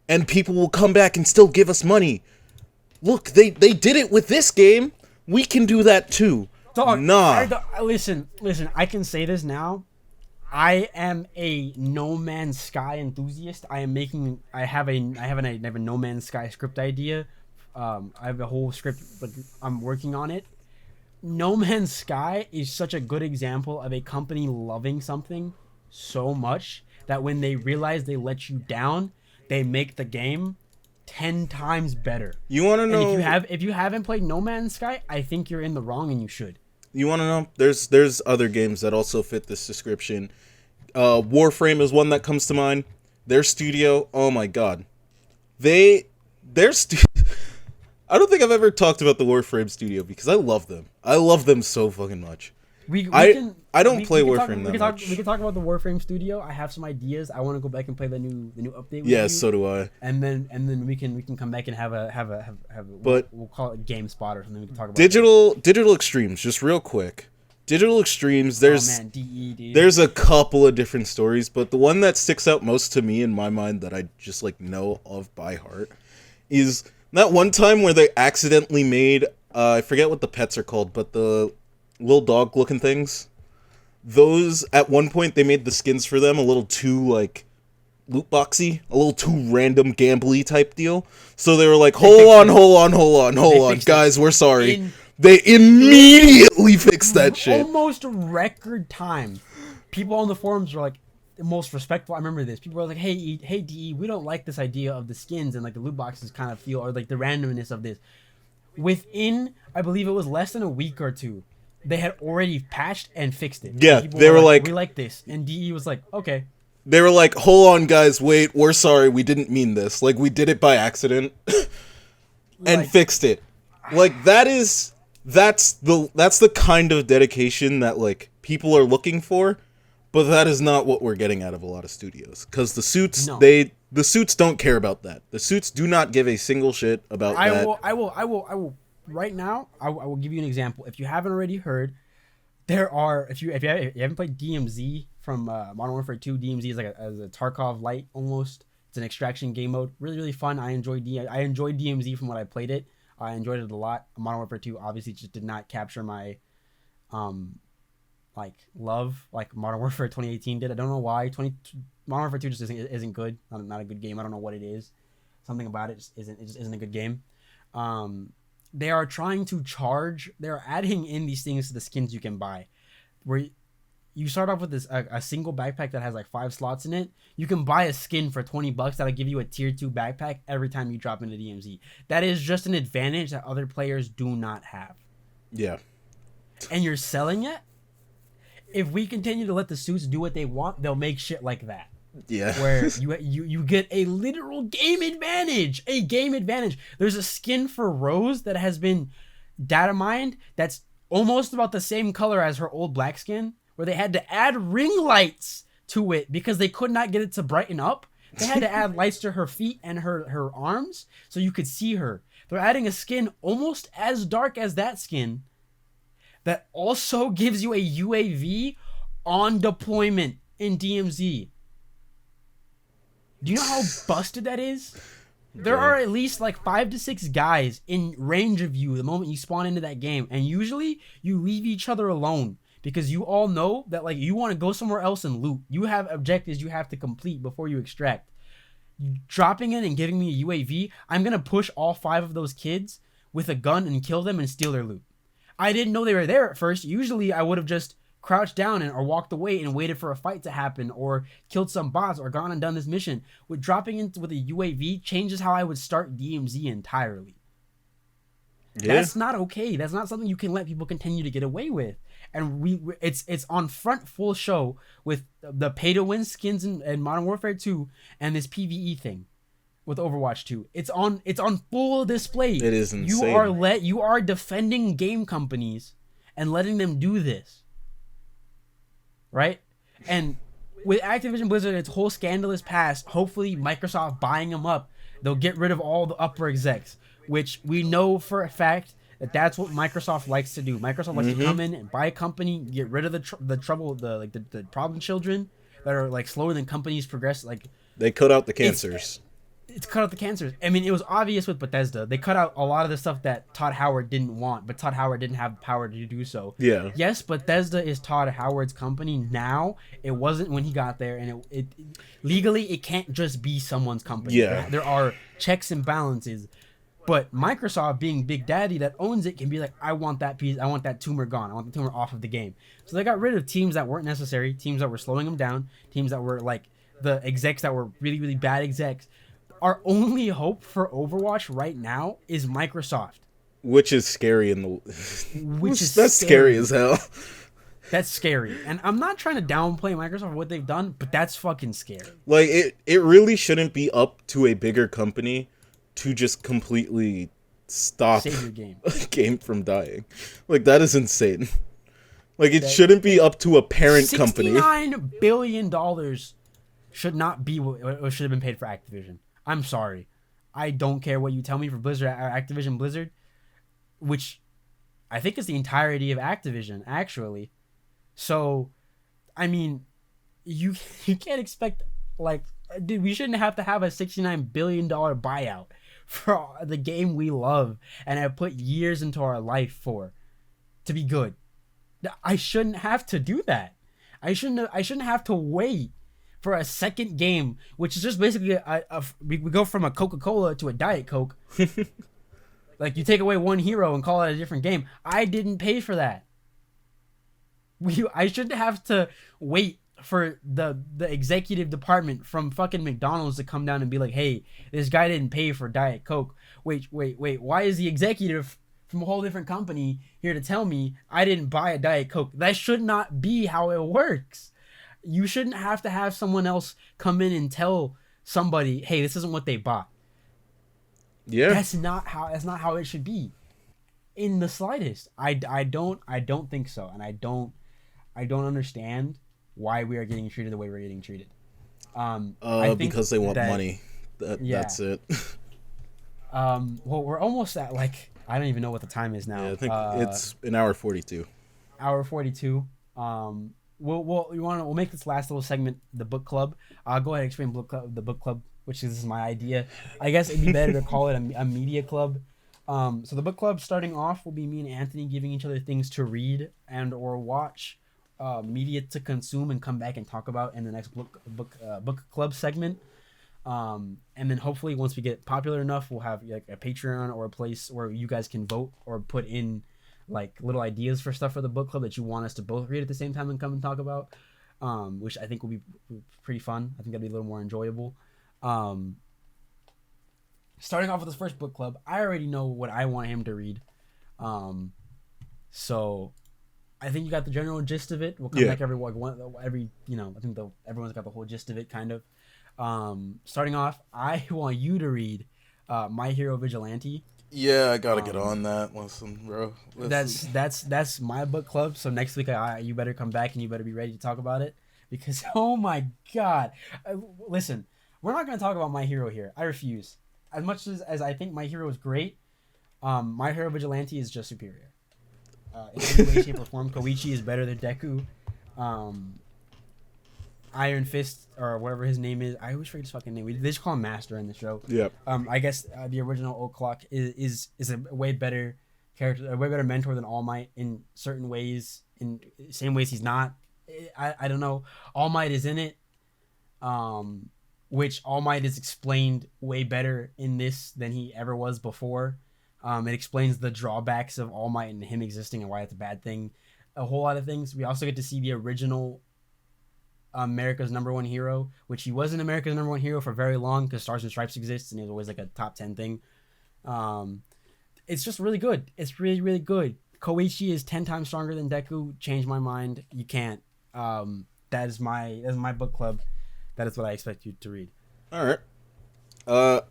And people will come back and still give us money. Look, they did it with this game. We can do that too. Dog, nah. Listen, I can say this now. I am a No Man's Sky enthusiast. I have a No Man's Sky script idea. I have a whole script, but I'm working on it. No Man's Sky is such a good example of a company loving something so much that when they realize they let you down, they make the game 10 times better. You want to know? And if you haven't played No Man's Sky, I think you're in the wrong, and you should. You want to know? There's other games that also fit this description. Warframe is one that comes to mind. Their studio, oh my god, I don't think I've ever talked about the Warframe studio because I love them. I love them so fucking much. I don't play Warframe that much. We can talk about the Warframe studio. I have some ideas. I want to go back and play the new update. Yeah, so do I. And then we can come back and have a. But we'll call it Game Spot or something. We can talk about digital extremes. Just real quick, digital extremes. There's a couple of different stories, but the one that sticks out most to me in my mind that I just like know of by heart is that one time where they accidentally made I forget what the pets are called, but the little dog looking things, those at one point they made the skins for them a little too like loot boxy, a little too random gambly type deal. So they were like, hold on, guys, we're sorry. They immediately fixed that shit. Almost record time. People on the forums were like, the most respectful. I remember this. People were like, hey DE, we don't like this idea of the skins and like the loot boxes kind of feel, or like the randomness of this. Within, I believe it was less than a week or two, they had already patched and fixed it. Yeah, they were like, we like this. And DE was like, okay. They were like, hold on, guys, wait, we're sorry, we didn't mean this. Like, we did it by accident. And fixed it. Like, that's the kind of dedication that, like, people are looking for, but that is not what we're getting out of a lot of studios. Because the suits, the suits don't care about that. The suits do not give a single shit about that. I will. Right now, I will give you an example. If you haven't already heard, there are if you haven't played DMZ from Modern Warfare 2, DMZ is like a Tarkov light almost. It's an extraction game mode. Really, really fun. I enjoyed DMZ from when I played it. I enjoyed it a lot. Modern Warfare 2 obviously just did not capture my like love like Modern Warfare 2018 did. I don't know why. Modern Warfare 2 just isn't good. Not a good game. I don't know what it is. Something about it just isn't a good game. They are trying to charge. They're adding in these things to the skins you can buy, where you start off with this a single backpack that has like 5 slots in it. You can buy a skin for $20 that'll give you a tier 2 backpack every time you drop into DMZ. That is just an advantage that other players do not have. Yeah. And you're selling it? If we continue to let the suits do what they want, they'll make shit like that. Yeah. Where you get a literal game advantage. A game advantage. There's a skin for Rose that has been data mined that's almost about the same color as her old black skin, where they had to add ring lights to it because they could not get it to brighten up. They had to add lights to her feet and her arms so you could see her. They're adding a skin almost as dark as that skin that also gives you a UAV on deployment in DMZ. Do you know how busted that is? There are at least like 5 to 6 guys in range of you the moment you spawn into that game. And usually you leave each other alone because you all know that like you want to go somewhere else and loot. You have objectives you have to complete before you extract. Dropping in and giving me a UAV, I'm going to push all 5 of those kids with a gun and kill them and steal their loot. I didn't know they were there at first. Usually I would have just crouched down or walked away and waited for a fight to happen or killed some bots or gone and done this mission. With dropping in with a UAV changes how I would start DMZ entirely. Yeah. That's not okay. That's not something you can let people continue to get away with. And it's on front full show with the pay to win skins in Modern Warfare 2 and this PvE thing with Overwatch 2. It's on full display. It is insane. You are defending game companies and letting them do this. Right? And with Activision Blizzard, its whole scandalous past, hopefully Microsoft buying them up, they'll get rid of all the upper execs, which we know for a fact that that's what Microsoft likes to do. Microsoft likes to come in and buy a company, get rid of the problem children that are like slower than companies progress. Like they cut out the cancers. It's cut out the cancers. I mean, it was obvious with Bethesda. They cut out a lot of the stuff that Todd Howard didn't want, but Todd Howard didn't have the power to do so. Yeah. Yes, Bethesda is Todd Howard's company now. It wasn't when he got there, and it legally it can't just be someone's company. Yeah. There are checks and balances. But Microsoft, being Big Daddy that owns it, can be like, I want that piece, I want that tumor gone, I want the tumor off of the game. So they got rid of teams that weren't necessary, teams that were slowing them down, teams that were like the execs that were really, really bad execs. Our only hope for Overwatch right now is Microsoft. Which is scary that's scary as hell. That's scary. And I'm not trying to downplay Microsoft for what they've done, but that's fucking scary. Like, it really shouldn't be up to a bigger company to just completely stop save your game. A game from dying. Like, that is insane. Like, it shouldn't be up to a parent company. $69 billion should not be what should have been paid for Activision. I'm sorry. I don't care what you tell me for Blizzard or Activision Blizzard, which I think is the entirety of Activision, actually. So, I mean, you can't expect, like, dude, we shouldn't have to have a $69 billion buyout for the game we love and have put years into our life for to be good. I shouldn't have to do that. I shouldn't have to wait for a second game, which is just basically we go from a Coca-Cola to a Diet Coke. Like, you take away one hero and call it a different game. I didn't pay for that. I shouldn't have to wait for the executive department from fucking McDonald's to come down and be like, hey, this guy didn't pay for Diet Coke. Wait, why is the executive from a whole different company here to tell me I didn't buy a Diet Coke? That should not be how it works. You shouldn't have to have someone else come in and tell somebody, hey, this isn't what they bought. Yeah. That's not how it should be. In the slightest. I don't think so. And I don't understand why we are getting treated the way we're getting treated. I think because they want money. That's it. Well, we're almost at, like, I don't even know what the time is now. Yeah, I think it's an hour 42. Hour 42. We'll make this last little segment the book club. I'll go ahead and explain the book club, which is my idea. I guess it'd be better to call it a media club. So the book club, starting off, will be me and Anthony giving each other things to read and or watch, media to consume and come back and talk about in the next book club segment. And then hopefully once we get popular enough, we'll have like a Patreon or a place where you guys can vote or put in like little ideas for stuff for the book club that you want us to both read at the same time and come and talk about, which I think will be pretty fun. I think that'd be a little more enjoyable. Starting off with this first book club, I already know what I want him to read. So I think you got the general gist of it. We'll come back every I think everyone's got the whole gist of it kind of. Starting off, I want you to read My Hero Vigilante. Yeah, I gotta get on that. Listen, bro. That's my book club. So next week, you better come back and you better be ready to talk about it, because oh my god, listen, we're not gonna talk about My Hero here. I refuse. As much as I think My Hero is great, My Hero Vigilante is just superior. In any way, shape, or form, Koichi is better than Deku. Iron Fist, or whatever his name is, I always forget his fucking name. They just call him Master in the show. Yep. I guess the original Old Clock is a way better character, a way better mentor than All Might in certain ways. In same ways, he's not. I don't know. All Might is in it, which All Might is explained way better in this than he ever was before. It explains the drawbacks of All Might and him existing and why it's a bad thing. A whole lot of things. We also get to see the original America's number one hero, which he wasn't America's number one hero for very long because Stars and Stripes exists and it was always like a top 10 thing. It's just really good. It's really, really good. Koichi is 10 times stronger than Deku. Change my mind. You can't. That is my book club. That is what I expect you to read. All right.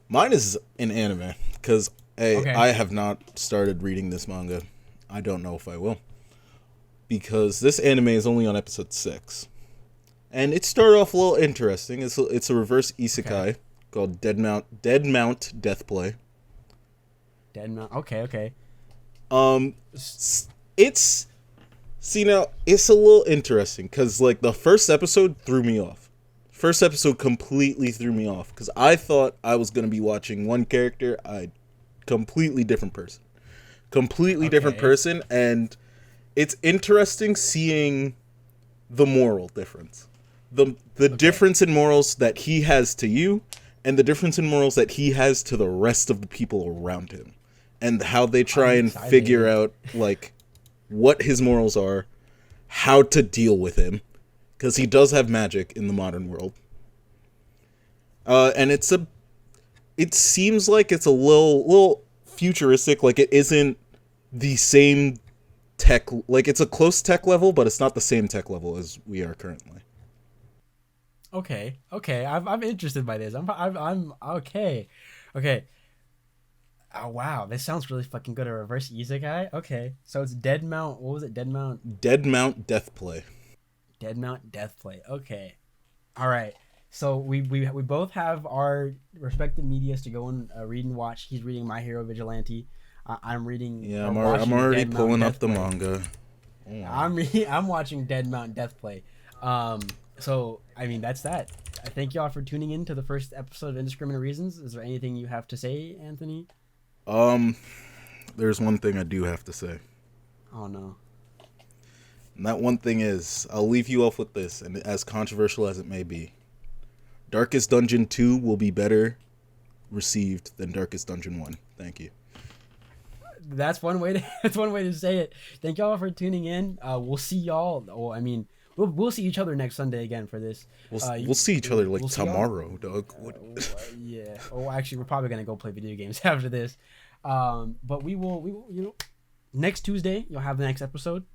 Mine is an anime because I have not started reading this manga. I don't know if I will, because this anime is only on episode 6, and it started off a little interesting. It's a reverse isekai called Dead Mount Deathplay. Dead Mount. Okay. It's a little interesting because like the first episode threw me off. First episode completely threw me off because I thought I was gonna be watching one character, completely different person, and it's interesting seeing the moral difference, the difference in morals that he has to you, and the difference in morals that he has to the rest of the people around him, and how they try and figure out like what his morals are, how to deal with him. Because he does have magic in the modern world. And it seems like it's a little futuristic, like it isn't the same tech, like it's a close tech level, but it's not the same tech level as we are currently. Okay. I'm interested by this. I'm okay. Oh wow, this sounds really fucking good. A reverse isekai. Okay, so it's Dead Mount. What was it? Dead Mount Deathplay. Dead Mount Deathplay. Okay. All right. So we both have our respective medias to go and read and watch. He's reading My Hero Vigilante. I'm reading. Yeah, I'm already pulling up the manga. I'm watching Dead Mount Deathplay. So I mean that's that. I thank y'all for tuning in to the first episode of Indiscriminate Reasons. Is there anything you have to say, Anthony? There's one thing I do have to say. Oh no. And that one thing is, I'll leave you off with this, and as controversial as it may be, Darkest Dungeon 2 will be better received than Darkest Dungeon 1. Thank you. That's one way to say it. Thank y'all for tuning in. We'll see y'all. Oh, I mean, we'll see each other next Sunday again for this. We'll see each other like tomorrow, dog. Yeah. Oh, actually, we're probably gonna go play video games after this. But we will next Tuesday you'll have the next episode.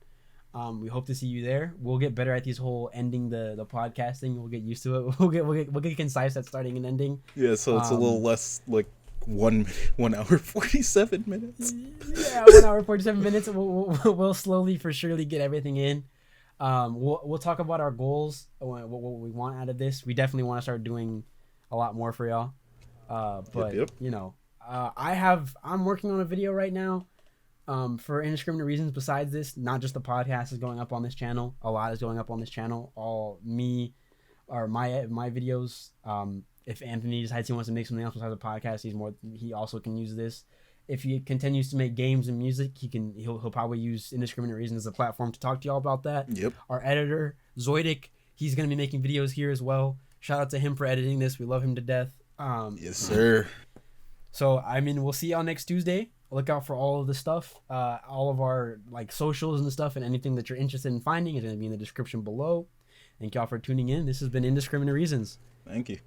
We hope to see you there. We'll get better at these whole ending the podcast thing. We'll get used to it. We'll get concise at starting and ending. Yeah, so it's a little less like 1 hour 47 minutes. Yeah, 1 hour 47 minutes. We'll slowly for surely get everything in. We'll talk about our goals, what we want out of this. We definitely want to start doing a lot more for y'all. But yep. I'm working on a video right now. For Indiscriminate Reasons. Besides this, not just the podcast is going up on this channel. A lot is going up on this channel. All me or my videos. If Anthony decides he wants to make something else besides the podcast, he also can use this. If he continues to make games and music, he'll probably use Indiscriminate Reasons as a platform to talk to y'all about that. Yep. Our editor Zoidic, he's gonna be making videos here as well. Shout out to him for editing this. We love him to death. Yes, sir. So I mean, we'll see y'all next Tuesday. look out for all of the stuff, all of our like socials and stuff, and anything that you're interested in finding is going to be in the description below. Thank y'all for tuning in. This has been Indiscriminate Reasons. Thank you.